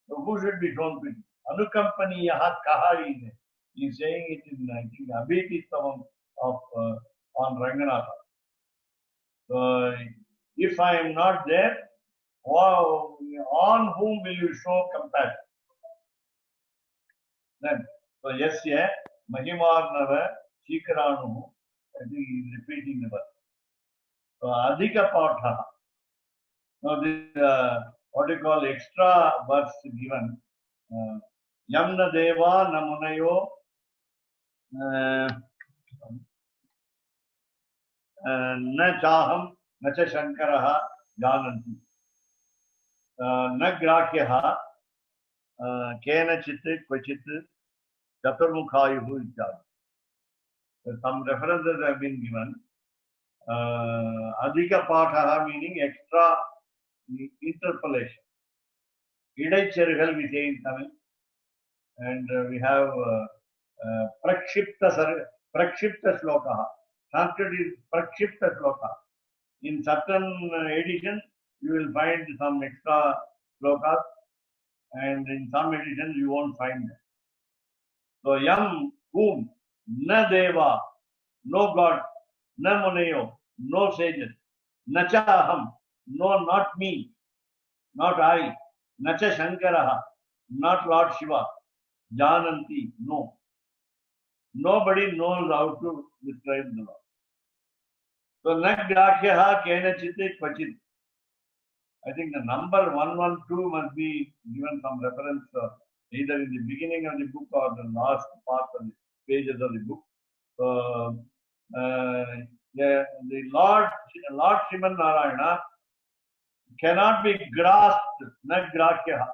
so who should be shown pity? Anukampaniyaha kaha is it. He is saying it in, I think, Abhitistavam of on Ranganatha. So, if I am not there, on whom will you show compassion? Then, so yasya mahimarnava shikaranu, I think he is repeating the verse. So, adhika patha. Now, this what you call extra verse given. Yamna deva namunayo na chaham na cha shankaraha jananti na grahyaha kena chitte kvachit chaturmukhayuhu ityadi. Some references have been given. Adhika pathaha meaning extra interpolation. Idaichergal we say in Tamil. And we have Prakshipta Shloka. Sanskrit is Prakshipta Shloka. In certain editions, you will find some extra shlokas, and in some editions, you won't find them. So, yam, whom, na deva, no God, na muneyo, no sages, na cha aham, no, not me, not I, na cha shankaraha, not Lord Shiva. Jananti, no. Nobody knows how to describe the Lord. So, Nagrahyaha Kenachitte Kvachit. I think the number 112 must be given some reference either in the beginning of the book or the last part of the pages of the book. So, the Lord Sriman Narayana cannot be grasped, Nagrahyaha.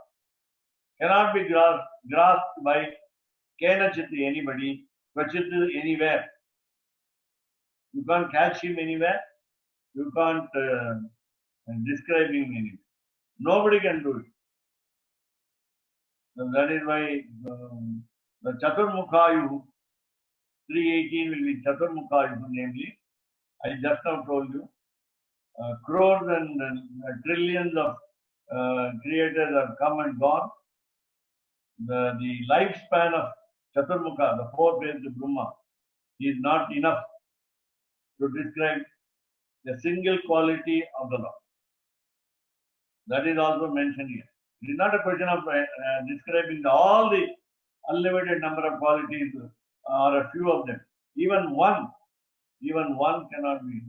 Cannot be grasped by Kenachiti, anybody, Kvachit anywhere. You can't catch him anywhere. You can't describe him anywhere. Nobody can do it. So that is why the Chaturmukhayuhu, 318 will be Chaturmukhayuhu, namely. I just now told you, crores and trillions of creators have come and gone. The lifespan of Chaturmukha, the four-faced Brahma, is not enough to describe the single quality of the Lord. That is also mentioned here. It is not a question of describing all the unlimited number of qualities or a few of them. Even one cannot be.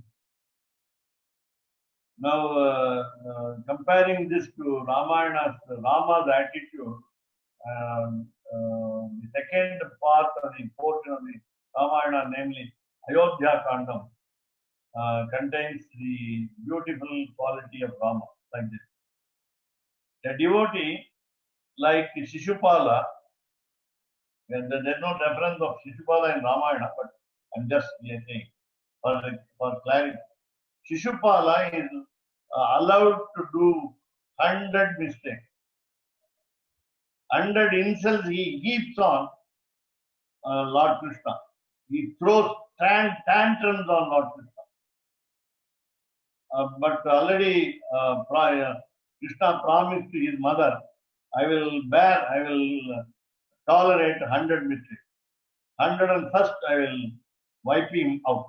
Now, comparing this to Rama's attitude, the second part of the portion of the Ramayana, namely Ayodhya Kandam, contains the beautiful quality of Rama, like this. A devotee like Shishupala, and there is no reference of Shishupala in Ramayana, but I'm just saying, for clarity. Shishupala is allowed to do 100 mistakes. 100 insults he heaps on Lord Krishna. He throws tantrums on Lord Krishna. But already Krishna promised to his mother, I will tolerate 100 mistakes. 101st, I will wipe him out.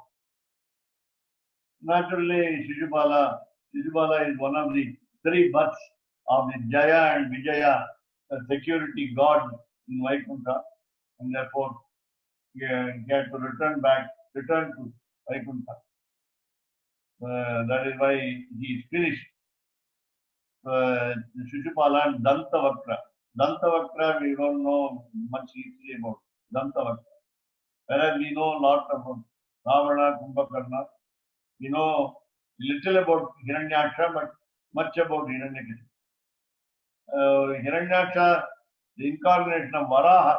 Naturally, Shishupala is one of the three births of the Jaya and Vijaya security god in Vaikuntha, and therefore he had to return to Vaikuntha. That is why he is finished. Shishupala and Dantavakra. Dantavakra, we don't know much history about Dantavakra. Whereas we know a lot about Ravana, Kumbhakarna. We know little about Hiranyaksha, but much about Hiranyakashipu. Hiranyaksha, the incarnation of Varaha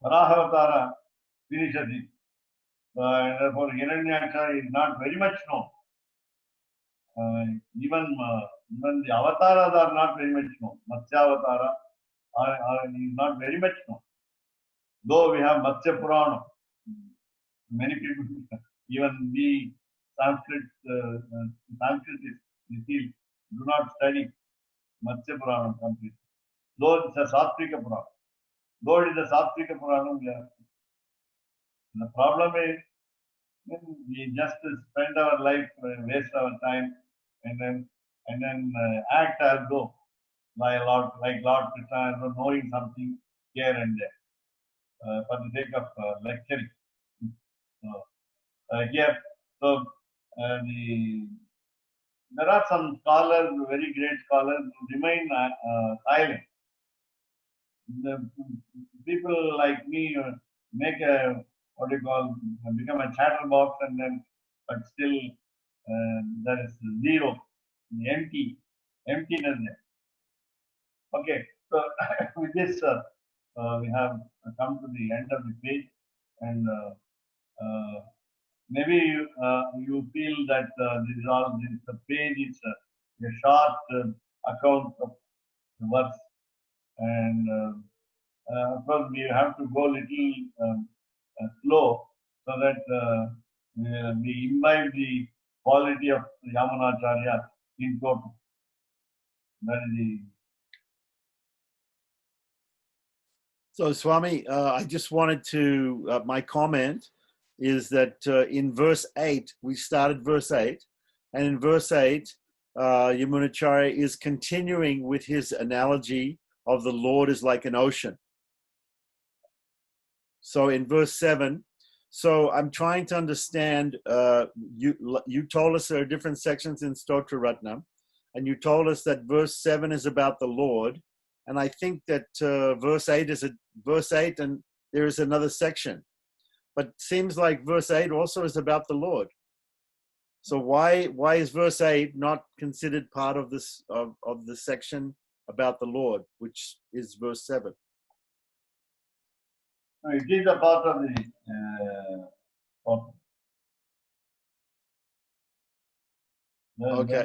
Avatara finishes it. And therefore Hiranyaksha is not very much known. Even the avatars are not very much known. Matsya Avatara is not very much known. Though we have Matsya Purana, many people, even we Sanskrit do not study Matsya Purana completely. Though it's a Satvika Purana. Though it is a Satvika Purana, the problem is we just spend our life, waste our time, and then act as though like Lord Krishna, knowing something here and there for the sake of lecturing. There are some scholars, very great scholars, who remain silent. The people like me make become a chatterbox, and then, but still there is zero, emptiness there. Okay, so with this, we have come to the end of the page, and maybe you feel that the page is a short account of the verse, and of course we have to go little slow so that we imbibe the quality of Yamunacharya in total. That is the. So Swami, I just wanted to, my comment is that in verse 8, we started verse 8, and in verse 8, Yamunacharya is continuing with his analogy of the Lord is like an ocean. So in verse 7, so I'm trying to understand, you told us there are different sections in Stotra Ratnam, and you told us that verse 7 is about the Lord, and I think that verse 8 is verse 8, and there is another section. But it seems like verse 8 also is about the Lord. So why is verse 8 not considered part of this of the section about the Lord, which is verse 7? No, it is a part of the okay.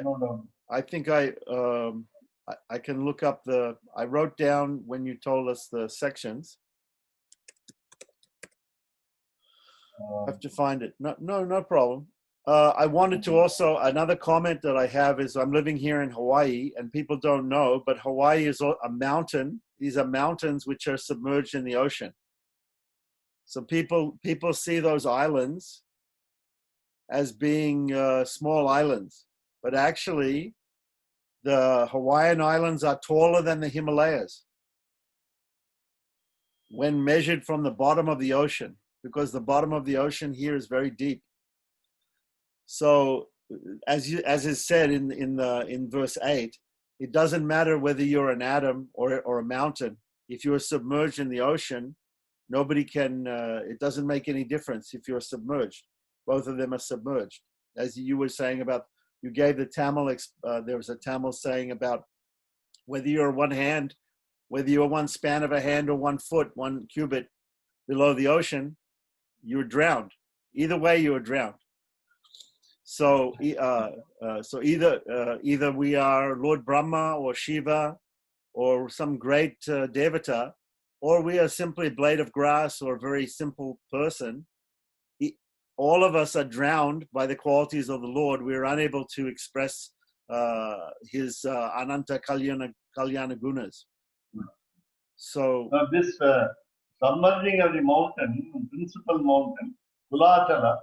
no doubt. I think I can look up I wrote down when you told us the sections. I have to find it. No problem. I wanted to also, another comment that I have is I'm living here in Hawaii, and people don't know, but Hawaii is a mountain. These are mountains which are submerged in the ocean. So people see those islands as being small islands, but actually the Hawaiian Islands are taller than the Himalayas when measured from the bottom of the ocean, because the bottom of the ocean here is very deep. So as is said in verse 8, it doesn't matter whether you're an atom or a mountain. If you're submerged in the ocean, nobody can, it doesn't make any difference if you're submerged. Both of them are submerged. As you were saying about, you gave the Tamil, there was a Tamil saying about whether you're one hand, whether you're one span of a hand or 1 foot, 1 cubit below the ocean, you're drowned. Either way, you're drowned. So, so either we are Lord Brahma or Shiva or some great devata, or we are simply a blade of grass or a very simple person. All of us are drowned by the qualities of the Lord. We are unable to express his Ananta Kalyana Gunas. So Now this submerging of the mountain, principal mountain, Kulachala,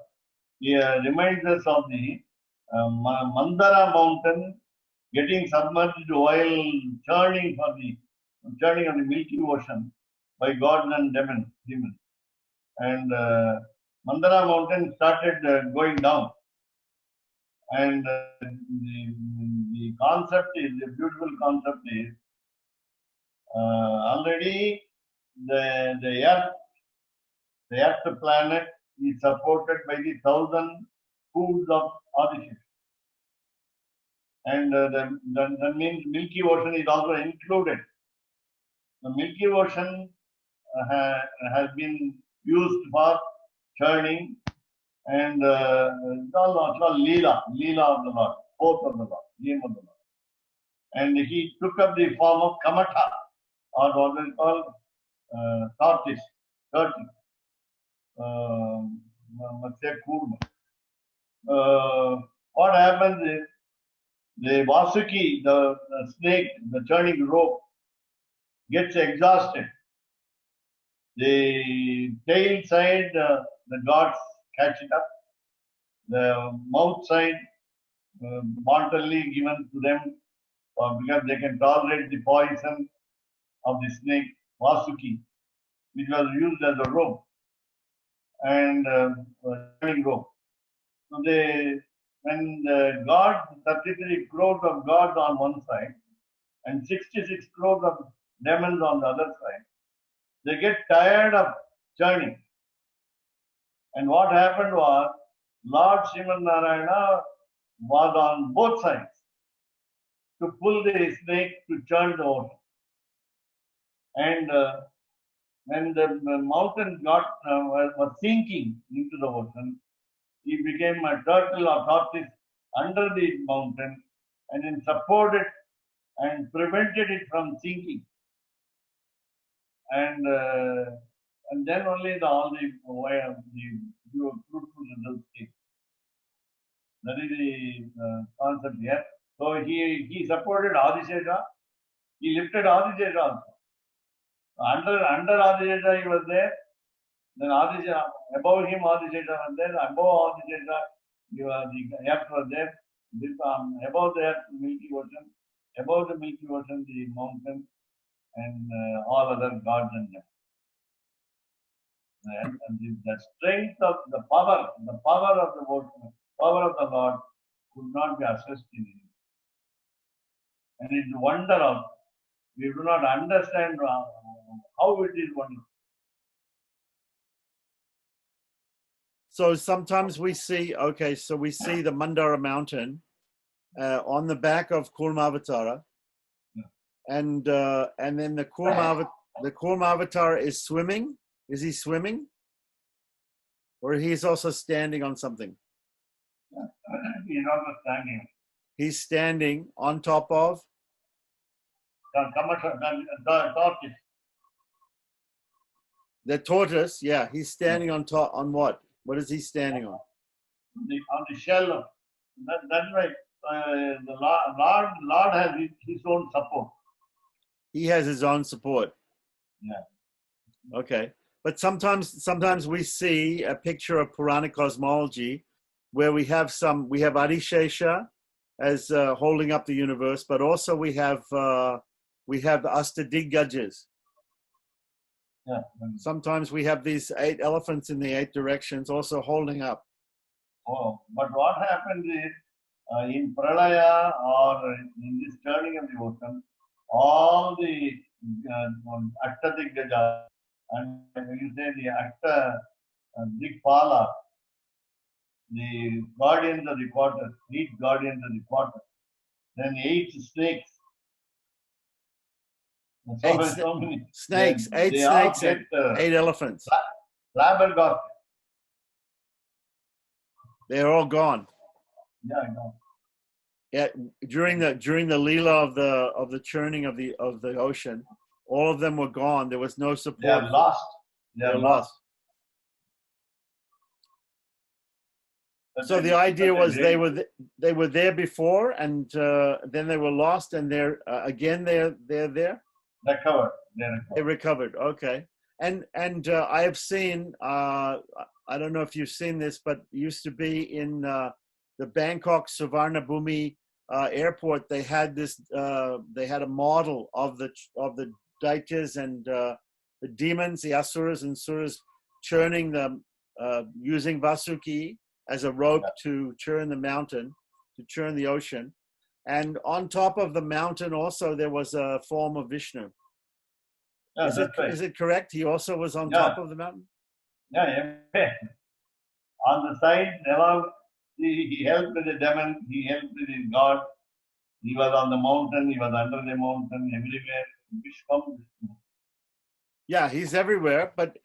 reminds us of the Mandara mountain getting submerged while churning of the Milky Ocean by gods and demons. And Mandara mountain started going down. And the concept is, the beautiful concept is, already the Earth planet is supported by the 1,000 foods of Adishakti. And that means Milky Ocean is also included. The Milky Ocean has been used for churning, and it's all called Leela of the Lord, oath of the Lord, name of the Lord. And he took up the form of Kamatha, or what is called tortoise. What happens is, the Vasuki, the snake, the churning rope, gets exhausted. The tail side, the gods catch it up. The mouth side, mortally given to them, because they can tolerate the poison of the snake, Vasuki, which was used as a rope and churning rope. So when the gods, 33 crores of gods on one side and 66 crores of demons on the other side, they get tired of churning. And what happened was, Lord Sriman Narayana was on both sides to pull the snake to churn the ocean. And when the mountain was sinking into the ocean, he became a turtle or tortoise under the mountain, and then supported and prevented it from sinking. And then only all the way of the fruitful results came. That is the concept here. So he supported Adishesha. He lifted Adishesha also. Under Adishesha he was there. Then Adishesha, above him Adishesha was there. Above Adishesha, the earth was there. Above the earth, Milky Ocean. Above the Milky Ocean, the mountain, and all other gods and them. And the strength of the power of the ocean, power of the Lord could not be assessed in it. And it's a wonder of, we do not understand how it is wonderful. So sometimes we see, so we see the Mandara mountain on the back of Kurmavatara, and then the Kurmavatara is swimming. Is he swimming, or he's also standing on something? He's also standing. He's standing on top of the tortoise. The tortoise. Yeah, he's standing on top. On what? What is he standing on? On the shell of that's right. The Lord has his own support. He has his own support. Yeah. Okay. But sometimes we see a picture of Puranic cosmology where we have Adishesha as holding up the universe, but also we have the Astadigajas. Yeah. Sometimes we have these 8 elephants in the 8 directions also holding up. Oh, but what happens is in Pralaya or in this turning of the ocean, all the Ashtadiggaja, and when you say the Ashta Digpala, the guardians of the water, 8 guardians of the water, then 8 snakes. So many snakes, 8 snakes, and 8 elephants. Flabbergasted. They're all gone. Yeah, I know. Yeah, during the Leela of the churning of the ocean, all of them were gone. There was no They support. are lost. They They're are lost. So the idea was they were there before, and then they were lost, and they're again they're there. recovered. They recovered. Okay, and I have seen. I don't know if you've seen this, but it used to be in the Bangkok Suvarnabhumi airport. They had this. They had a model of the Daityas and the demons, the Asuras and Suras, churning them using Vasuki as a rope to churn the mountain, to churn the ocean. And on top of the mountain also there was a form of Vishnu. Yeah, Is that's right. it correct? He also was on Yeah. top of the mountain? Yeah. On the side, along, he helped the demon, he helped the god. He was on the mountain, he was under the mountain, everywhere. Vishwam. Yeah, he's everywhere, but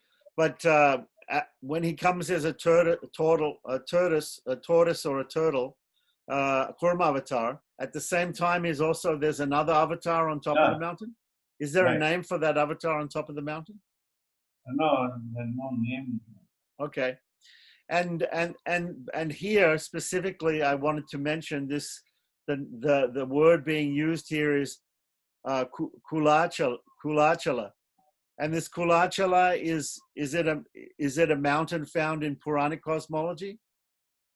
when he comes as a tortoise or a turtle, Kurma avatar, at the same time there's another avatar on top of the mountain. Is there a name for that avatar on top of the mountain? No, there's no name. Okay, and here specifically, I wanted to mention this. The word being used here is Kulachala. And this Kulachala is it a mountain found in Puranic cosmology?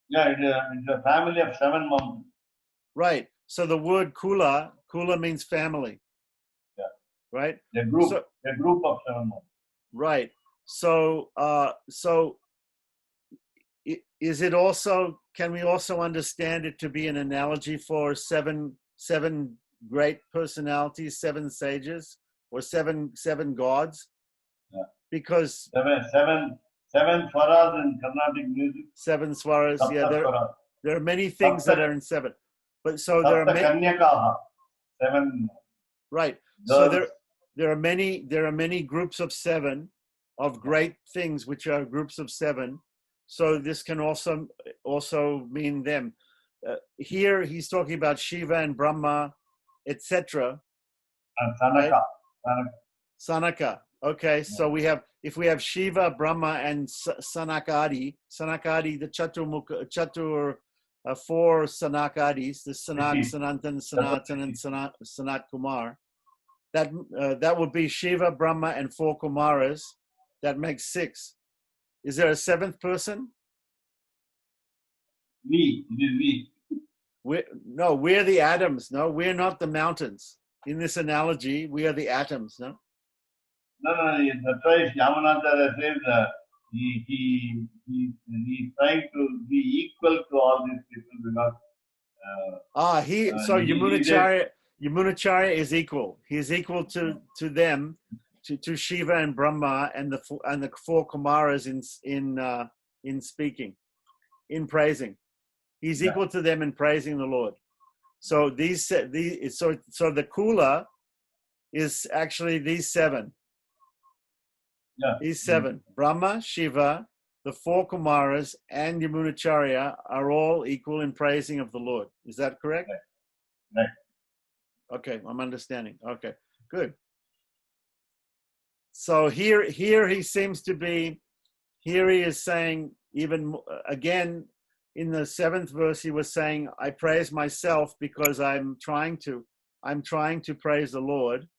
Yeah, it's a family of 7 mountains. Right. So the word Kula means family. Yeah. Right. A group of 7 mountains. Right. So is it also? Can we also understand it to be an analogy for seven great personalities, 7 sages, or seven gods? Yeah. Because seven swaras in Carnatic music. 7 swaras. Yeah, there are many things that are in 7, but so there are many. 7. Right. Girls. So there are many groups of 7 of great things, which are groups of 7. So this can also mean them. Here he's talking about Shiva and Brahma, etc. And Sanaka. Right? Sanaka. Okay, so if we have Shiva, Brahma, and Sanakadi, the Chatur 4 Sanakadis, the Sanat, Sanatan, Sanatan, and Sanat Kumar. That would be Shiva, Brahma, and 4 Kumaras. That makes 6. Is there a 7th person? It is we. We're the atoms. No, we're not the mountains. In this analogy, we are the atoms. No. No. That's why Yamunatha says he's trying to be equal to all these people because. Yamunacharya is equal. He's equal to them, to Shiva and Brahma and the 4 Kumaras in speaking, in praising. He's equal to them in praising the Lord. So the Kula is actually these 7. Yeah. These 7, Brahma, Shiva, the 4 Kumaras, and Yamunacharya are all equal in praising of the Lord. Is that correct? Right. Okay, I'm understanding. Okay, good. So here he seems to be. Here he is saying, even again in the 7th verse, he was saying, "I praise myself because I'm trying to praise the Lord."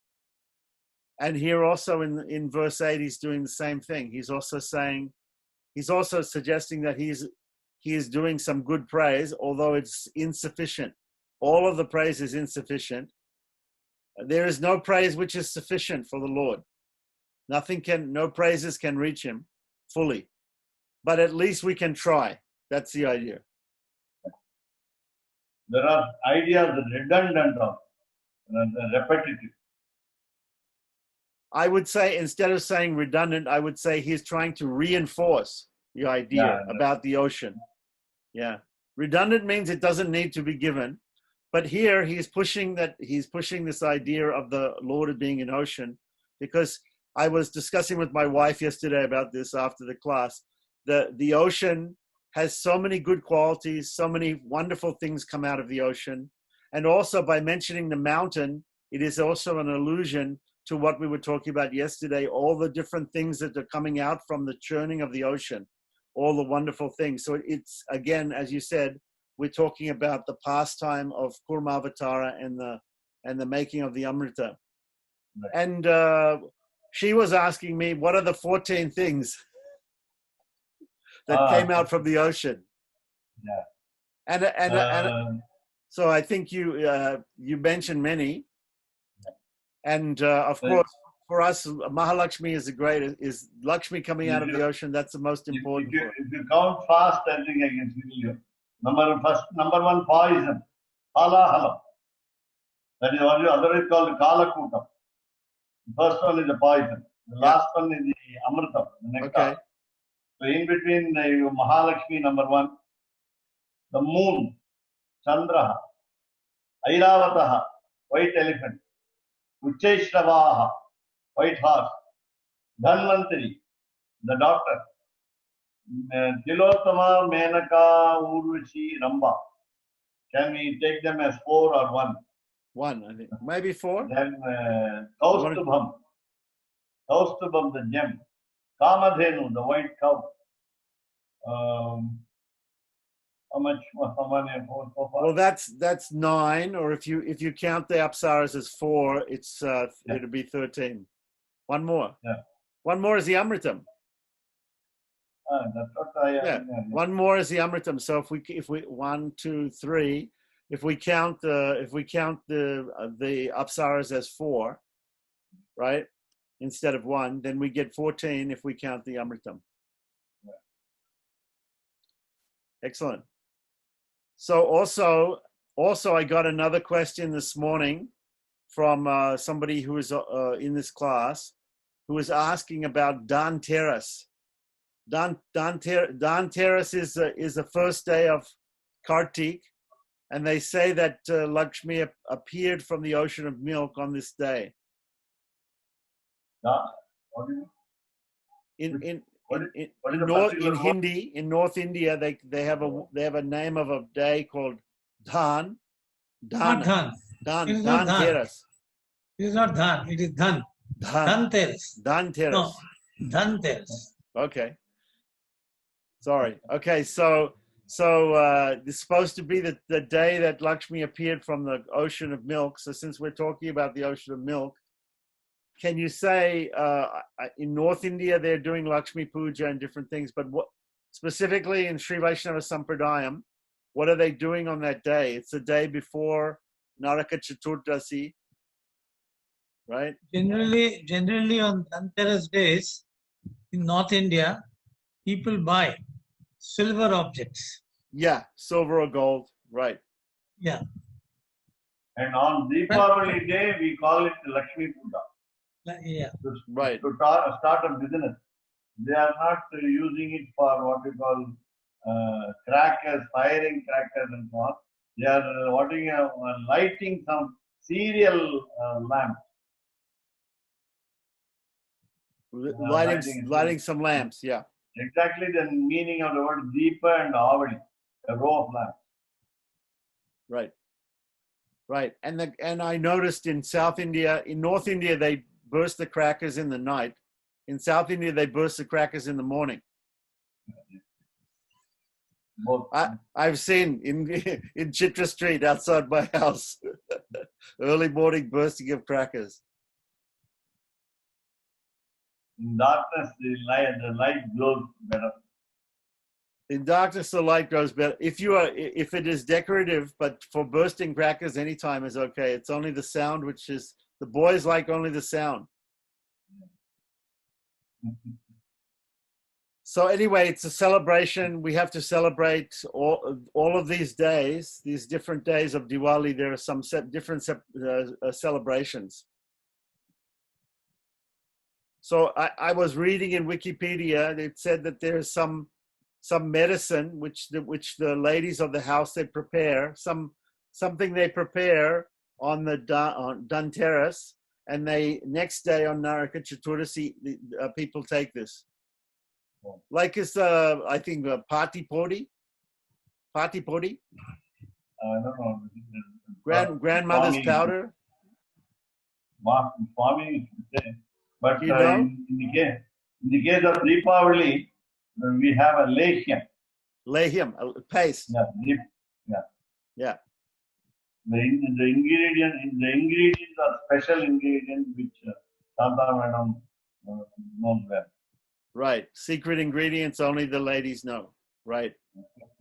And here also in verse 8, he's doing the same thing. He's also suggesting that he is doing some good praise, although it's insufficient. All of the praise is insufficient. There is no praise which is sufficient for the Lord. No praises can reach him fully. But at least we can try. That's the idea. There are ideas redundant or repetitive. I would say, instead of saying redundant, I would say he's trying to reinforce the idea about the ocean. Yeah. Redundant means it doesn't need to be given. But here he's pushing this idea of the Lord being an ocean, because I was discussing with my wife yesterday about this after the class. The ocean has so many good qualities, so many wonderful things come out of the ocean. And also by mentioning the mountain, it is also an allusion to what we were talking about yesterday, all the different things that are coming out from the churning of the ocean, all the wonderful things. So it's, again, as you said, we're talking about the pastime of Kurmavatara and the making of the Amrita. Right. And she was asking me, what are the 14 things that came out from the ocean? Yeah. And so I think you mentioned many. And of course, for us, Mahalakshmi is Lakshmi coming out of the ocean. That's the most important. If you count fast, I think I can tell you. Number one, poison. Halahalam. That is otherwise called Kalakutam. The first one is the poison. The last one is the Amritam, the nectar. Okay. So in between the Mahalakshmi, number one, the moon, Chandraha, Airavataha, white elephant, Ucheshravaha, white horse, Dhanvantari, the doctor, Tilottama, Menaka, Urvashi, Ramba. Can we take them as 4 or 1? 1, I think. Maybe 4? Then Kaustubham, the gem. Kamadhenu, the white cow. How many? 4 so far? Well, that's 9, or if you count the Apsaras as 4, it's it'll be 13. One more. Yeah. One more is the Amritam. That's what Yeah. One more is the Amritam. So if we 1, 2, 3, if we count the Apsaras as 4, right, instead of 1, then we get 14 if we count the Amritam. Yeah. Excellent. So also I got another question this morning from somebody who is in this class who was asking about Dhanteras. Dhanteras is the first day of Kartik, and they say that Lakshmi appeared from the ocean of milk on this day. What do you mean? In Hindi, in North India, they have a name of a day called Dhan. Not Dhan. It is not Dhan. Dhanteras. It is not Dhan. It is Dhan. Dhanteras. Dhanteras. No, Dhanteras. Okay. Sorry. Okay. So it's supposed to be the day that Lakshmi appeared from the ocean of milk. So since we're talking about the ocean of milk, can you say in North India they're doing Lakshmi Puja and different things, but what specifically in Sri Vaishnava Sampradayam, what are they doing on that day? It's the day before Naraka Chaturdasi, right? Generally on Dhanteras days in North India, people buy silver objects. Yeah, silver or gold, right? Yeah. And on Deepavali day, we call it Lakshmi Puja. Yeah. Right. To start a business. They are not using it for what we call crackers, firing crackers and so on. They are lighting some cereal lamps. Lighting some lamps, yeah. Exactly the meaning of the word Deepa and Avali, a row of lamps. Right. And I noticed in South India, in North India, they burst the crackers in the night. In South India, they burst the crackers in the morning. Both. I've seen in Chitra Street outside my house, early morning bursting of crackers. In darkness, the light glows better. In darkness, the light goes better. If it is decorative, but for bursting crackers, anytime is okay. It's only the sound, which is, the boys like only the sound. So anyway, it's a celebration. We have to celebrate all of these days, these different days of Diwali. There are some different celebrations. So I was reading in Wikipedia, it said that there's some medicine which the ladies of the house, they prepare, something they prepare on Dhanteras, and they next day on Naraka Chaturdasi, people take this. Like it's I think Pati Podi. Pati Podi. I don't know. Grandmother's Swami- powder. Swami is the same. But You know? in the case of Deepavali, we have a lehyam. Lehyam, paste. Yeah, Yeah. The ingredients are special ingredients which Santa Madam knows well. Right. Secret ingredients only the ladies know. Right.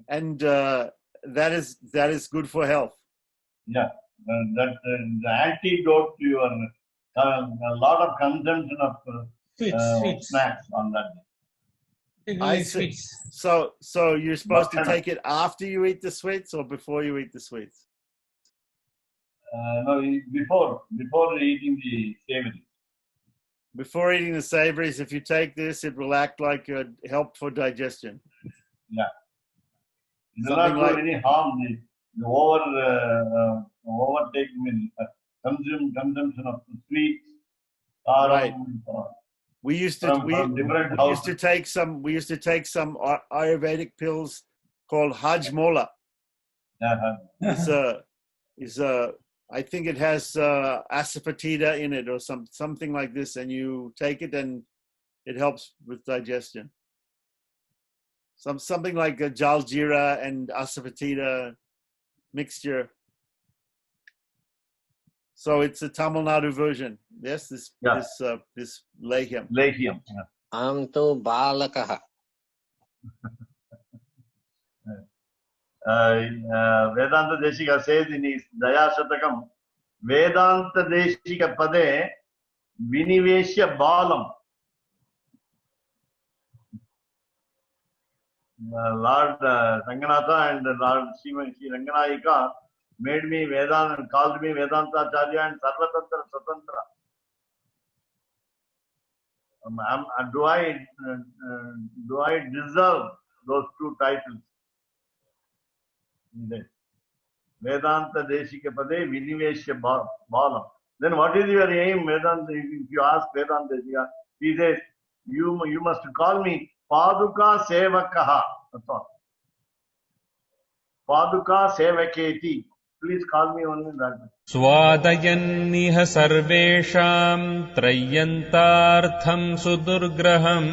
And that is good for health. Yeah, that the antidote to your a lot of consumption of Sweets. snacks on that day. I Really see. sweets. So you're supposed to But- take it after you eat the sweets or before you eat the sweets? No, before eating the savory. Before eating the savories, if you take this, it will act like a help for digestion. It will Something not do like- any harm. The overtaking consumption of the sweets. Right. We used to From we different used to take some Ayurvedic pills called Hajmola. Is I think it has asafoetida in it or something like this, and you take it and it helps with digestion. Something like a jaljeera and asafoetida mixture. So it's a Tamil Nadu version. Yes, this lehyam. Lehyam. अहं तु बालकः Vedanta Deshika says in his Daya Shatakam, Vedanta Deshika Pade Viniveshya Balam. Lord Ranganatha and Lord Sri Ranganayika made me Vedanta and called me Vedanta Acharya and Sarvatantra Satantra. Do I deserve those two titles? Vedanta Deshika Pade Viniveshya Balam. Then what is your aim, Vedanta? If you ask Vedanta Deshika, he says, you must call me Paduka Sevakaha. That's all. Paduka Sevaketi. Please call me only that. स्वादयन्निह सर्वेषाम् त्रय्यन्तार्थम् सुदुर्ग्रहम्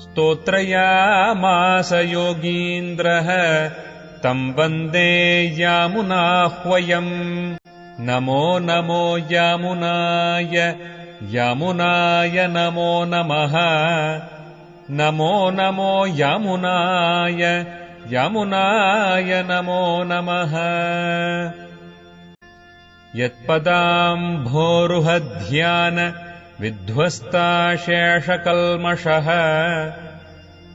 स्तोत्रयामास योगीन्द्रः तम् वन्दे यामुनाह्वयम् नमो नमो यामुनाय यामुनाय नमो नमः नमो नमो यामुनाय यामुनाय नमो नमः यत्पदाम्भोरुहध्यान विध्वस्ताशेषकल्मषः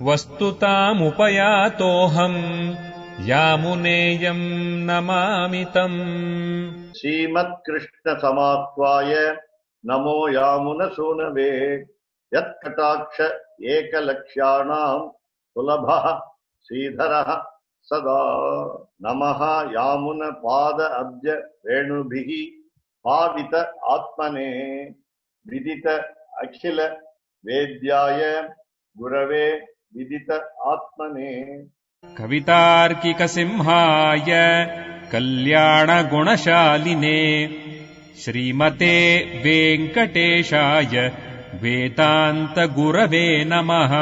वस्तुतामुपयातोऽहम् यामुनेयम् नमामि तम् Srimat Krishna Samatvaya Namo Yamuna Sunave Yat Kataksha Ekalakshanam Sulabha Sridharaha Sada Namaha Yamuna Pada Abja Venubhihi Pavita Atmane Vidita Akhila Vedyaya Gurave Vidita Atmane कवितार्किकसिंहाय कल्याणगुणशालिने श्रीमते वेङ्कटेशाय वेदान्तगुरवे नमः।